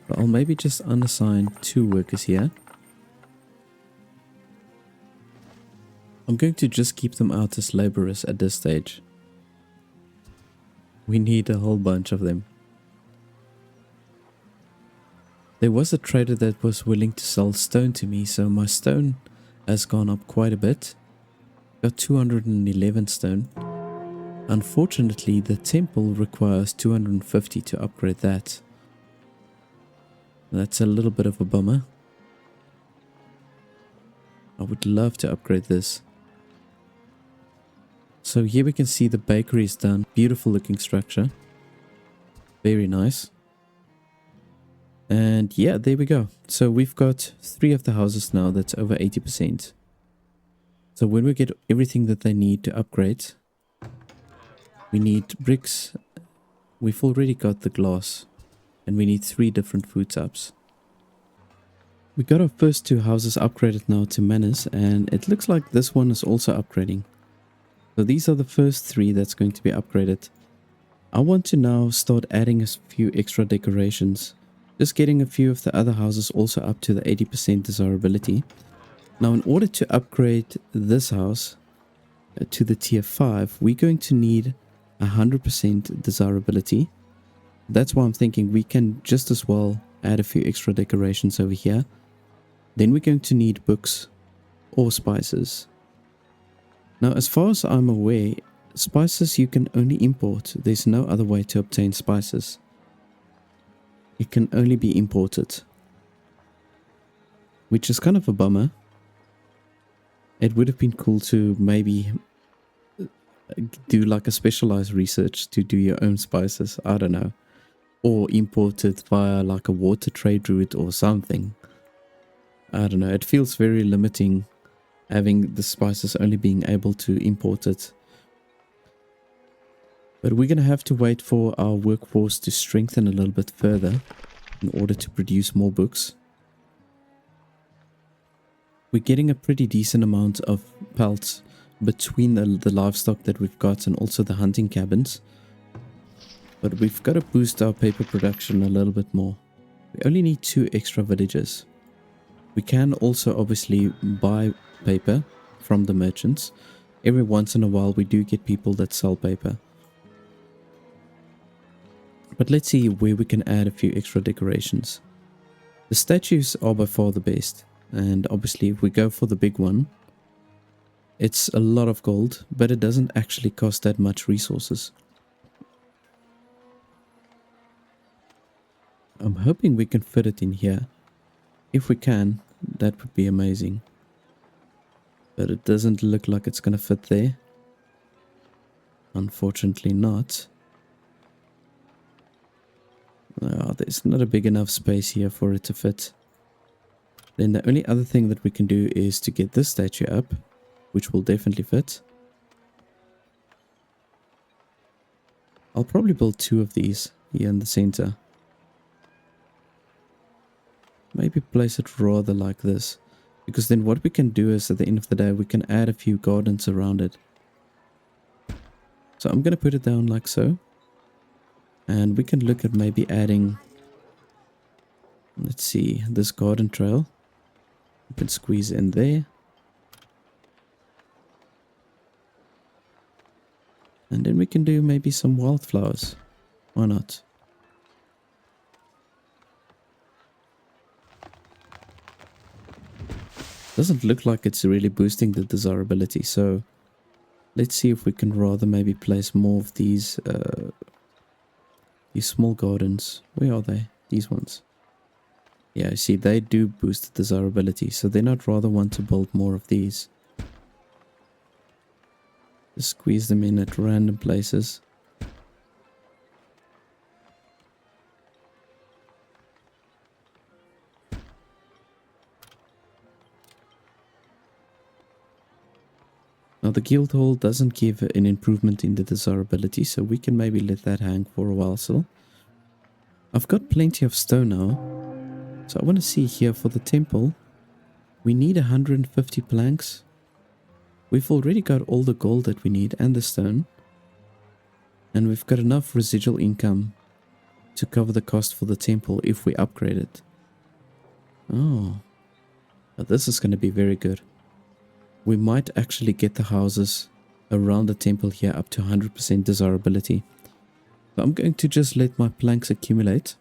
But I'll maybe just unassign 2 workers here. I'm going to just keep them out as laborers at this stage. We need a whole bunch of them. There was a trader that was willing to sell stone to me, so my stone has gone up quite a bit. Got 211 stone. Unfortunately, the temple requires 250 to upgrade that. That's a little bit of a bummer. I would love to upgrade this. So here we can see the bakery is done. Beautiful looking structure. Very nice. And yeah, there we go. So we've got 3 of the houses now. That's over 80%. So when we get everything that they need to upgrade, we need bricks. We've already got the glass. And we need 3 different food types. We got our first 2 houses upgraded now to manors, and it looks like this one is also upgrading. So these are the first 3 that's going to be upgraded. I want to now start adding a few extra decorations. Just getting a few of the other houses also up to the 80% desirability. Now in order to upgrade this house to the tier 5, we're going to need 100% desirability. That's why I'm thinking we can just as well add a few extra decorations over here. Then we're going to need books or spices. Now as far as I'm aware, spices you can only import. There's no other way to obtain spices. It can only be imported, which is kind of a bummer. It would have been cool to maybe do like a specialized research to do your own spices. I don't know. Or import it via like a water trade route or something. I don't know. It feels very limiting having the spices only being able to import it. But we're going to have to wait for our workforce to strengthen a little bit further in order to produce more books. We're getting a pretty decent amount of pelts between the livestock that we've got and also the hunting cabins. But we've got to boost our paper production a little bit more. We only need 2 extra villages. We can also obviously buy paper from the merchants. Every once in a while we do get people that sell paper. But let's see where we can add a few extra decorations. The statues are by far the best. And obviously if we go for the big one, it's a lot of gold, but it doesn't actually cost that much resources. I'm hoping we can fit it in here. If we can, that would be amazing. But it doesn't look like it's going to fit there. Unfortunately not. Oh, there's not a big enough space here for it to fit. Then the only other thing that we can do is to get this statue up, which will definitely fit. I'll probably build 2 of these here in the center. Maybe place it rather like this, because then what we can do is at the end of the day we can add a few gardens around it. So I'm going to put it down like so. And we can look at maybe adding, let's see, this garden trail. We can squeeze in there. And then we can do maybe some wildflowers. Why not? Doesn't look like it's really boosting the desirability, so let's see if we can rather maybe place more of these small gardens. Where are they? These ones. Yeah, see, they do boost desirability, so then I'd rather want to build more of these. Just squeeze them in at random places. Now the guild hall doesn't give an improvement in the desirability, so we can maybe let that hang for a while still. I've got plenty of stone now, so I want to see here for the temple. We need 150 planks. We've already got all the gold that we need and the stone. And we've got enough residual income to cover the cost for the temple if we upgrade it. Oh, but this is going to be very good. We might actually get the houses around the temple here up to 100% desirability. So I'm going to just let my planks accumulate,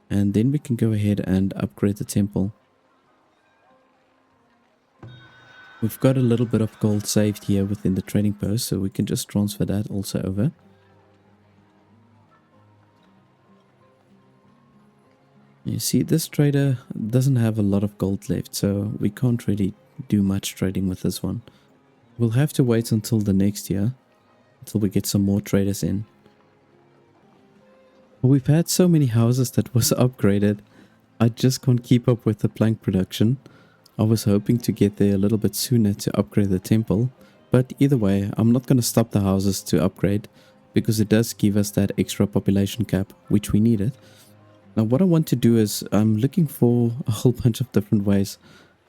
and then we can go ahead and upgrade the temple. We've got a little bit of gold saved here within the trading post, so we can just transfer that also over. You see, this trader doesn't have a lot of gold left, so we can't really do much trading with this one. We'll have to wait until the next year, until we get some more traders in. We've had so many houses that was upgraded, I just can't keep up with the plank production. I was hoping to get there a little bit sooner to upgrade the temple, but either way, I'm not going to stop the houses to upgrade, because it does give us that extra population cap, which we needed. Now what I want to do is, I'm looking for a whole bunch of different ways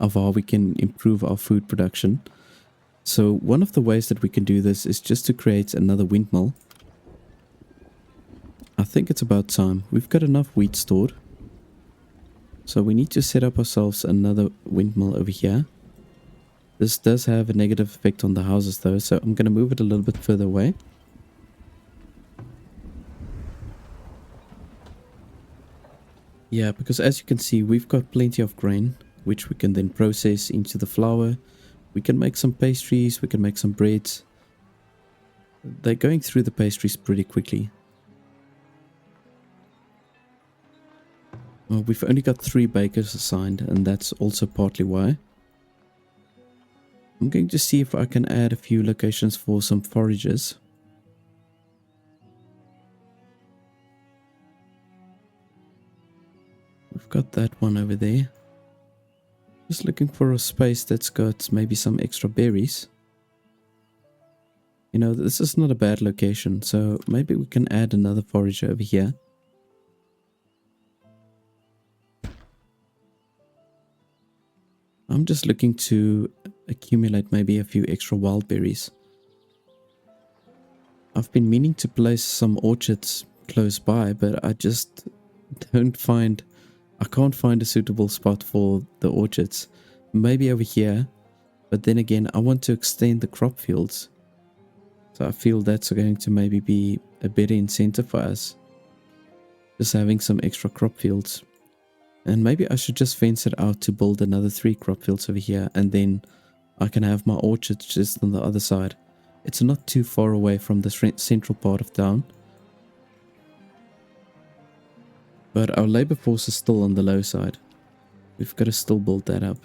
of how we can improve our food production. So one of the ways that we can do this is just to create another windmill. I think it's about time. We've got enough wheat stored. So we need to set up ourselves another windmill over here. This does have a negative effect on the houses though, so I'm going to move it a little bit further away. Yeah, because as you can see, we've got plenty of grain, which we can then process into the flour. We can make some pastries, we can make some breads. They're going through the pastries pretty quickly. Well, we've only got 3 bakers assigned, and that's also partly why. I'm going to see if I can add a few locations for some foragers. We've got that one over there. Just looking for a space that's got maybe some extra berries. You know, this is not a bad location, so maybe we can add another forager over here. I'm just looking to accumulate maybe a few extra wild berries. I've been meaning to place some orchards close by, but I just I can't find a suitable spot for the orchards. Maybe over here, but then again, I want to extend the crop fields. So I feel that's going to maybe be a better incentive for us. Just having some extra crop fields. And maybe I should just fence it out to build another 3 crop fields over here, and then I can have my orchards just on the other side. It's not too far away from the central part of town. But our labor force is still on the low side. We've got to still build that up.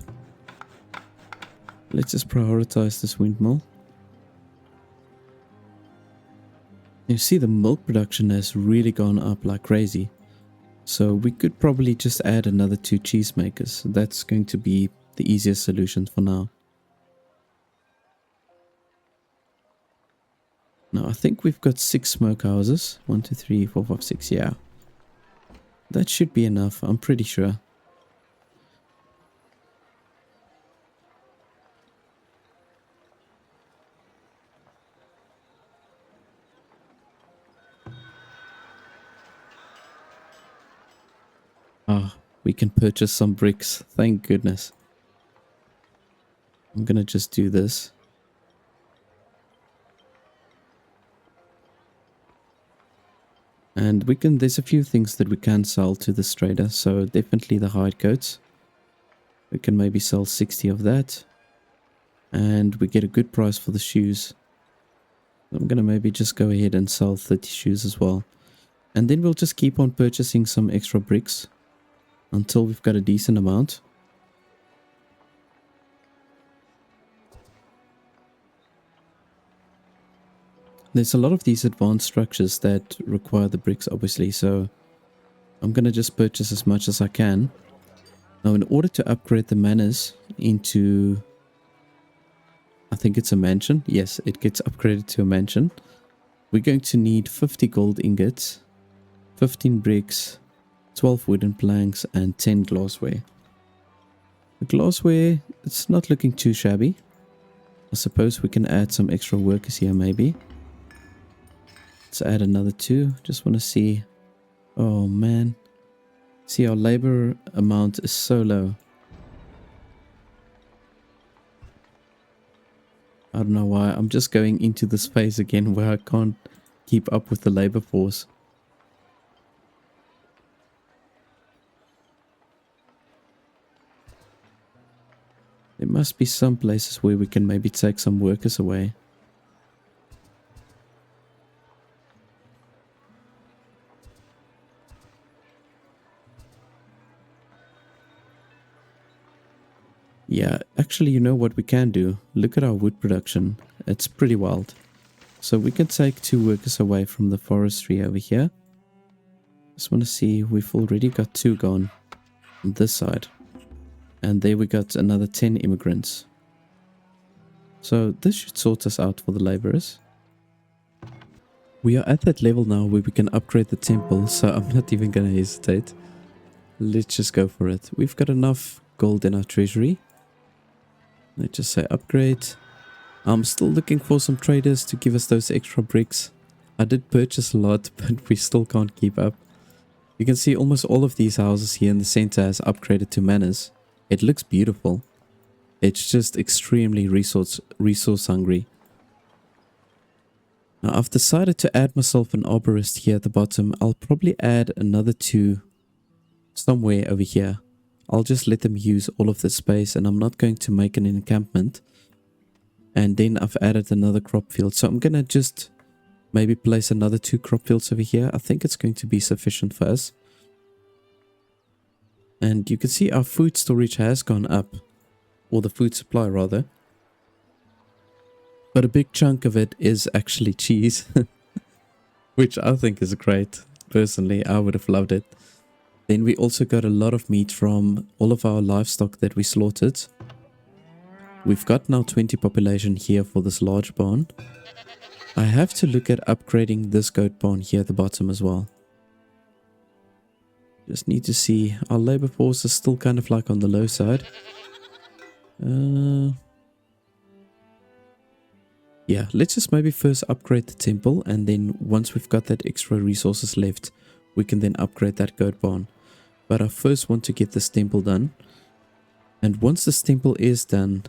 Let's just prioritize this windmill. You see, the milk production has really gone up like crazy. So we could probably just add another 2 cheesemakers. That's going to be the easiest solution for now. Now I think we've got 6 smokehouses. 1, 2, 3, 4, 5, 6, yeah. That should be enough, I'm pretty sure. Ah, we can purchase some bricks, thank goodness. I'm gonna just do this. And there's a few things that we can sell to this trader, so definitely the hide coats. We can maybe sell 60 of that. And we get a good price for the shoes. I'm gonna maybe just go ahead and sell 30 shoes as well. And then we'll just keep on purchasing some extra bricks. until we've got a decent amount. There's a lot of these advanced structures that require the bricks, obviously, so I'm going to just purchase as much as I can. Now, in order to upgrade the manors into, I think it's a mansion. Yes, it gets upgraded to a mansion. We're going to need 50 gold ingots, 15 bricks, 12 wooden planks, and 10 glassware. The glassware, it's not looking too shabby. I suppose we can add some extra workers here, maybe. Let's add another 2. Just want to see. Oh man. See, our labor amount is so low. I don't know why. I'm just going into this phase again where I can't keep up with the labor force. There must be some places where we can maybe take some workers away. Yeah, actually, you know what we can do? Look at our wood production. It's pretty wild. So we can take 2 workers away from the forestry over here. Just want to see, we've already got 2 gone on this side. And there we got another 10 immigrants. So this should sort us out for the laborers. We are at that level now where we can upgrade the temple, so I'm not even going to hesitate. Let's just go for it. We've got enough gold in our treasury. Let's just say upgrade. I'm still looking for some traders to give us those extra bricks. I did purchase a lot, but we still can't keep up. You can see almost all of these houses here in the center has upgraded to manors. It looks beautiful. It's just extremely resource hungry. Now I've decided to add myself an arborist here at the bottom. I'll probably add another 2 somewhere over here. I'll just let them use all of the space, and I'm not going to make an encampment. And then I've added another crop field. So I'm going to just maybe place another 2 crop fields over here. I think it's going to be sufficient for us. And you can see our food storage has gone up. Or the food supply rather. But a big chunk of it is actually cheese. Which I think is great. Personally, I would have loved it. Then we also got a lot of meat from all of our livestock that we slaughtered. We've got now 20 population here for this large barn. I have to look at upgrading this goat barn here at the bottom as well. Just need to see. Our labor force is still kind of like on the low side. Yeah, let's just maybe first upgrade the temple, and then once we've got that extra resources left, we can then upgrade that goat barn. But I first want to get this temple done. And once this temple is done,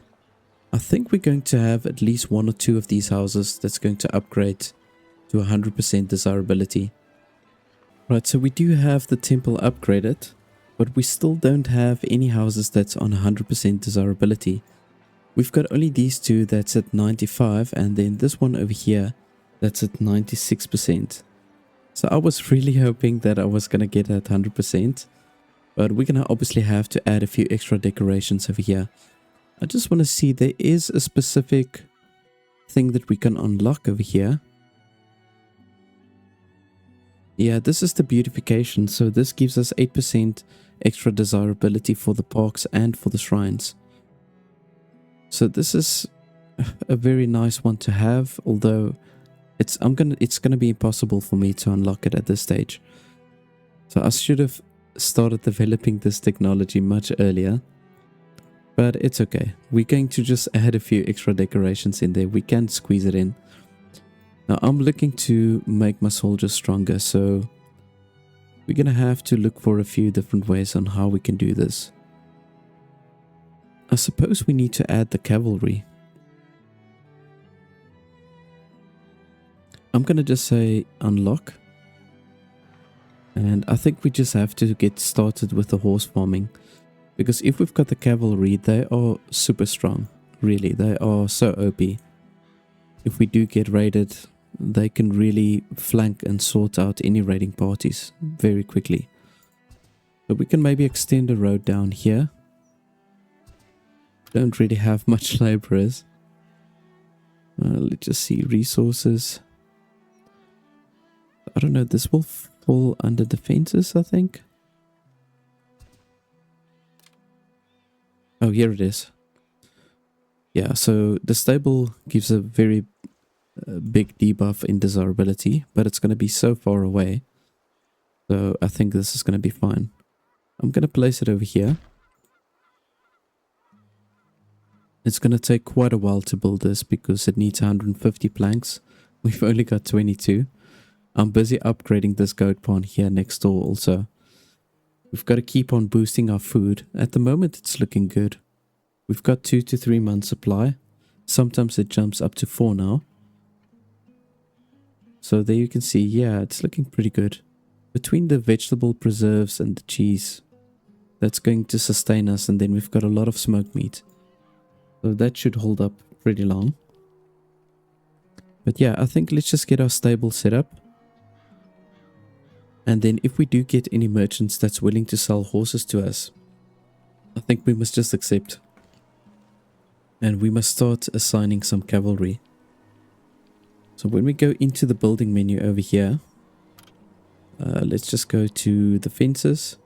I think we're going to have at least 1 or 2 of these houses that's going to upgrade to 100% desirability. Right, so we do have the temple upgraded, but we still don't have any houses that's on 100% desirability. We've got only these 2 that's at 95, and then this one over here that's at 96%. So I was really hoping that I was going to get at 100%, but we're going to obviously have to add a few extra decorations over here. I just want to see, there is a specific thing that we can unlock over here. Yeah, this is the beautification, so this gives us 8% extra desirability for the parks and for the shrines. So this is a very nice one to have, although it's gonna be impossible for me to unlock it at this stage. So I should have started developing this technology much earlier. But it's okay. We're going to just add a few extra decorations in there. We can squeeze it in. Now I'm looking to make my soldiers stronger, so we're gonna have to look for a few different ways on how we can do this. I suppose we need to add the cavalry. I'm gonna just say unlock. And I think we just have to get started with the horse farming. Because if we've got the cavalry, they are super strong. Really, they are so OP. If we do get raided, they can really flank and sort out any raiding parties very quickly. But we can maybe extend a road down here. Don't really have much laborers. Let's just see resources. I don't know, this will fall under defenses, I think. Oh, here it is. Yeah, so the stable gives a very big debuff in desirability, but it's going to be so far away. So I think this is going to be fine. I'm going to place it over here. It's going to take quite a while to build this because it needs 150 planks. We've only got 22. I'm busy upgrading this goat barn here next door also. We've got to keep on boosting our food. At the moment it's looking good. We've got 2 to 3 months supply. Sometimes it jumps up to 4 now. So there you can see, yeah, it's looking pretty good. Between the vegetable preserves and the cheese, that's going to sustain us, and then we've got a lot of smoked meat. So that should hold up pretty long. But yeah, I think let's just get our stable set up. And then if we do get any merchants that's willing to sell horses to us, I think we must just accept. And we must start assigning some cavalry. So when we go into the building menu over here, let's just go to the fences.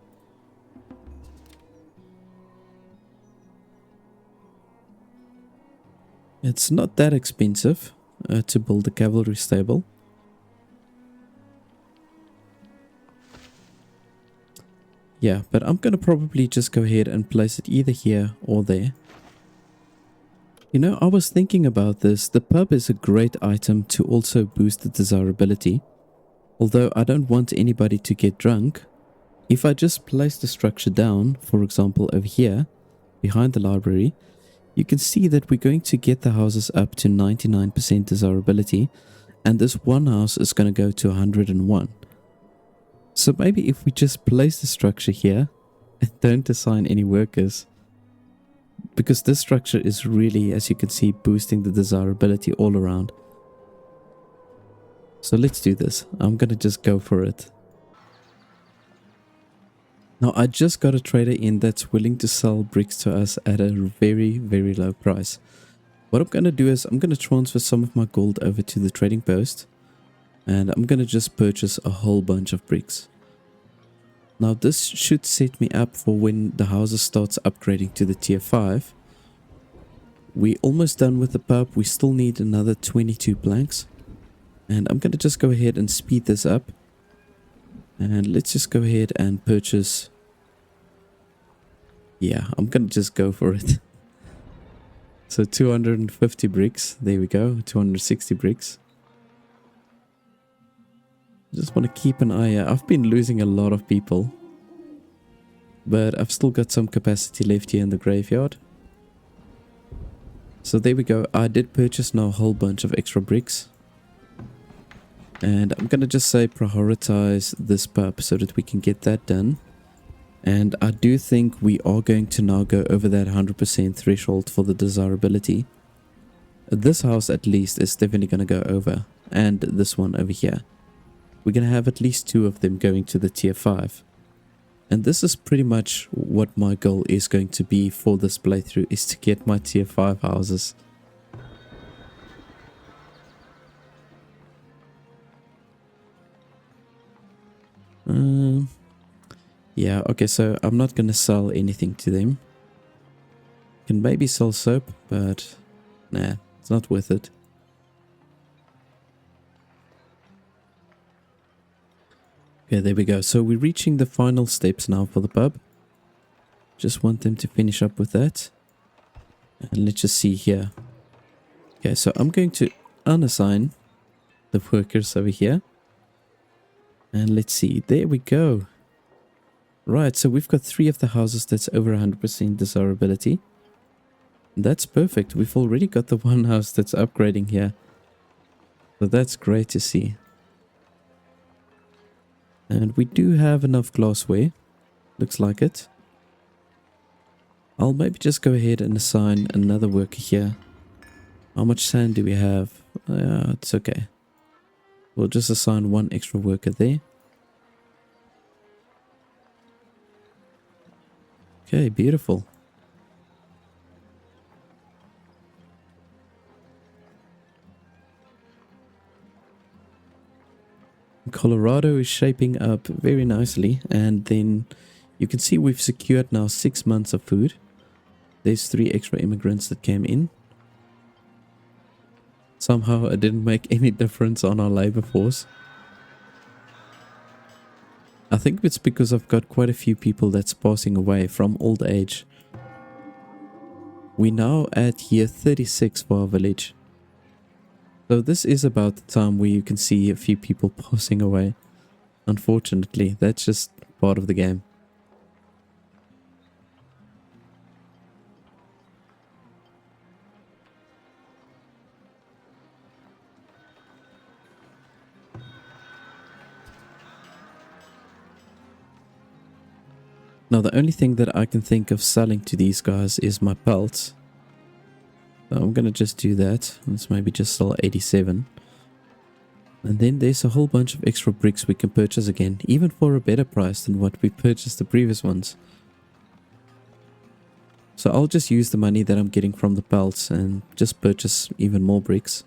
It's not that expensive to build a cavalry stable. Yeah, but I'm going to probably just go ahead and place it either here or there. You know, I was thinking about this. The pub is a great item to also boost the desirability. Although I don't want anybody to get drunk. If I just place the structure down, for example over here, behind the library, you can see that we're going to get the houses up to 99% desirability, and this one house is going to go to 101. So maybe if we just place the structure here and don't assign any workers, because this structure is really, as you can see, boosting the desirability all around. So let's do this. I'm going to just go for it. Now I just got a trader in that's willing to sell bricks to us at a very, very low price. What I'm going to do is I'm going to transfer some of my gold over to the trading post. And I'm going to just purchase a whole bunch of bricks. Now this should set me up for when the houses starts upgrading to the tier 5. We're almost done with the pub. We still need another 22 planks. And I'm going to just go ahead and speed this up. And let's just go ahead and purchase. Yeah, I'm going to just go for it. So 250 bricks. There we go. 260 bricks. Just want to keep an eye out. I've been losing a lot of people. But I've still got some capacity left here in the graveyard. So there we go. I did purchase now a whole bunch of extra bricks. And I'm going to just say prioritize this pub so that we can get that done. And I do think we are going to now go over that 100% threshold for the desirability. This house at least is definitely going to go over. And this one over here. We're going to have at least 2 of them going to the tier 5. And this is pretty much what my goal is going to be for this playthrough, is to get my tier 5 houses. Yeah, okay, so I'm not going to sell anything to them. Can maybe sell soap, but nah, it's not worth it. Okay, there we go. So we're reaching the final steps now for the pub. Just want them to finish up with that. And let's just see here. Okay, so I'm going to unassign the workers over here. And let's see. There we go. Right, so we've got 3 of the houses that's over 100% desirability. That's perfect. We've already got the one house that's upgrading here. So that's great to see. And we do have enough glassware. Looks like it. I'll maybe just go ahead and assign another worker here. How much sand do we have? It's okay. We'll just assign 1 extra worker there. Okay, beautiful. Colorado is shaping up very nicely, and then you can see we've secured now 6 months of food. There's 3 extra immigrants that came in. Somehow it didn't make any difference on our labor force. I think it's because I've got quite a few people that's passing away from old age. We're now at year 36 for our village. So this is about the time where you can see a few people passing away. Unfortunately, that's just part of the game. Now the only thing that I can think of selling to these guys is my pelts. So I'm gonna just do that. Let's maybe just sell 87. And then there's a whole bunch of extra bricks we can purchase again, even for a better price than what we purchased the previous ones. So I'll just use the money that I'm getting from the pelts and just purchase even more bricks.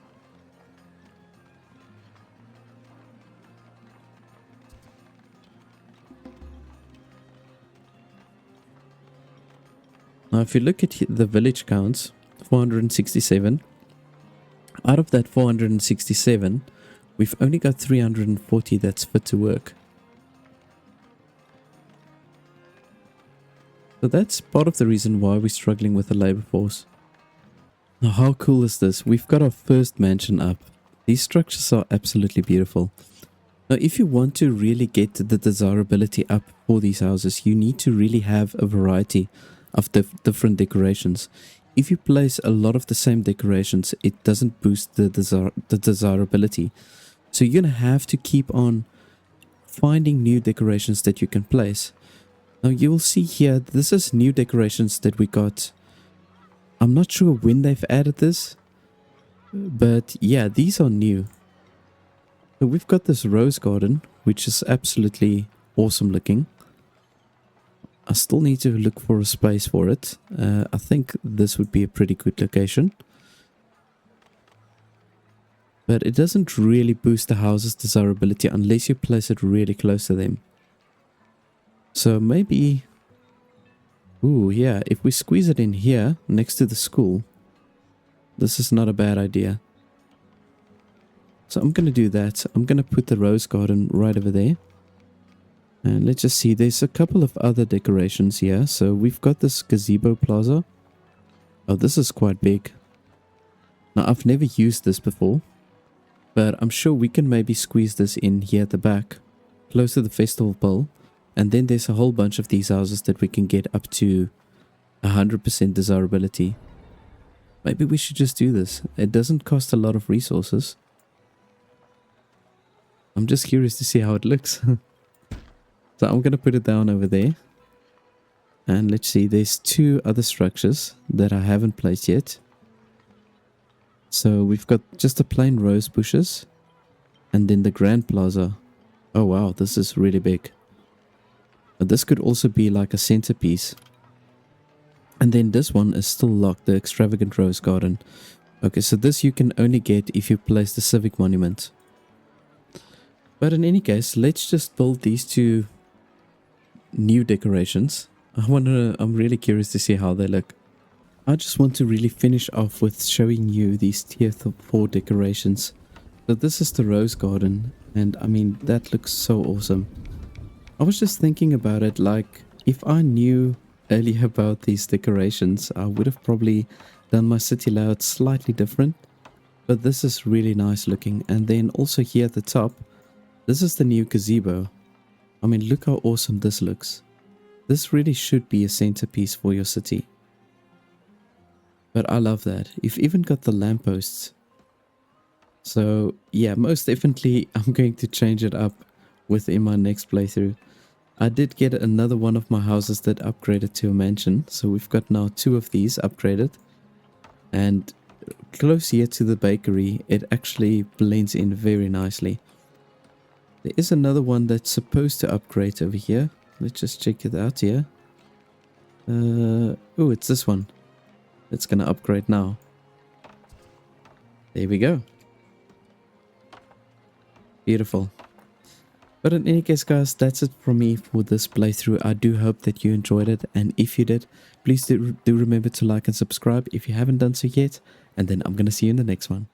Now if you look at the village counts, 467. Out of that 467, we've only got 340 that's fit to work. So that's part of the reason why we're struggling with the labor force. Now how cool is this? We've got our first mansion up. These structures are absolutely beautiful. Now if you want to really get the desirability up for these houses, you need to really have a variety of different decorations. If you place a lot of the same decorations, it doesn't boost the desirability. So you're going to have to keep on finding new decorations that you can place. Now you will see here, this is new decorations that we got. I'm not sure when they've added this, but yeah, these are new. So we've got this rose garden, which is absolutely awesome looking. I still need to look for a space for it. I think this would be a pretty good location. But it doesn't really boost the house's desirability unless you place it really close to them. So maybe... Ooh, yeah, if we squeeze it in here, next to the school, this is not a bad idea. So I'm going to do that. I'm going to put the rose garden right over there. And let's just see, there's a couple of other decorations here. So we've got this gazebo plaza. Oh, this is quite big. Now, I've never used this before, but I'm sure we can maybe squeeze this in here at the back, close to the festival bowl. And then there's a whole bunch of these houses that we can get up to 100% desirability. Maybe we should just do this. It doesn't cost a lot of resources. I'm just curious to see how it looks. So I'm going to put it down over there. And let's see, there's 2 other structures that I haven't placed yet. So we've got just the plain rose bushes. And then the grand plaza. Oh wow, this is really big. But this could also be like a centerpiece. And then this one is still locked, the extravagant rose garden. Okay, so this you can only get if you place the civic monument. But in any case, let's just build these 2 new decorations. I'm really curious to see how they look. I just want to really finish off with showing you these tier 4 decorations. So this is the rose garden, and I mean that looks so awesome. I was just thinking about it, like if I knew earlier about these decorations, I would have probably done my city layout slightly different. But this is really nice looking. And then also here at the top, this is the new gazebo. I mean, look how awesome this looks. This really should be a centerpiece for your city. But I love that. You've even got the lampposts. So yeah, most definitely I'm going to change it up within my next playthrough. I did get another one of my houses that upgraded to a mansion. So we've got now 2 of these upgraded. And close here to the bakery, it actually blends in very nicely. There is another one that's supposed to upgrade over here. Let's just check it out here. Oh, it's this one. It's gonna upgrade now. There we go. Beautiful. But in any case, guys, that's it from me for this playthrough. I do hope that you enjoyed it, and if you did, please do remember to like and subscribe if you haven't done so yet, and then I'm gonna see you in the next one.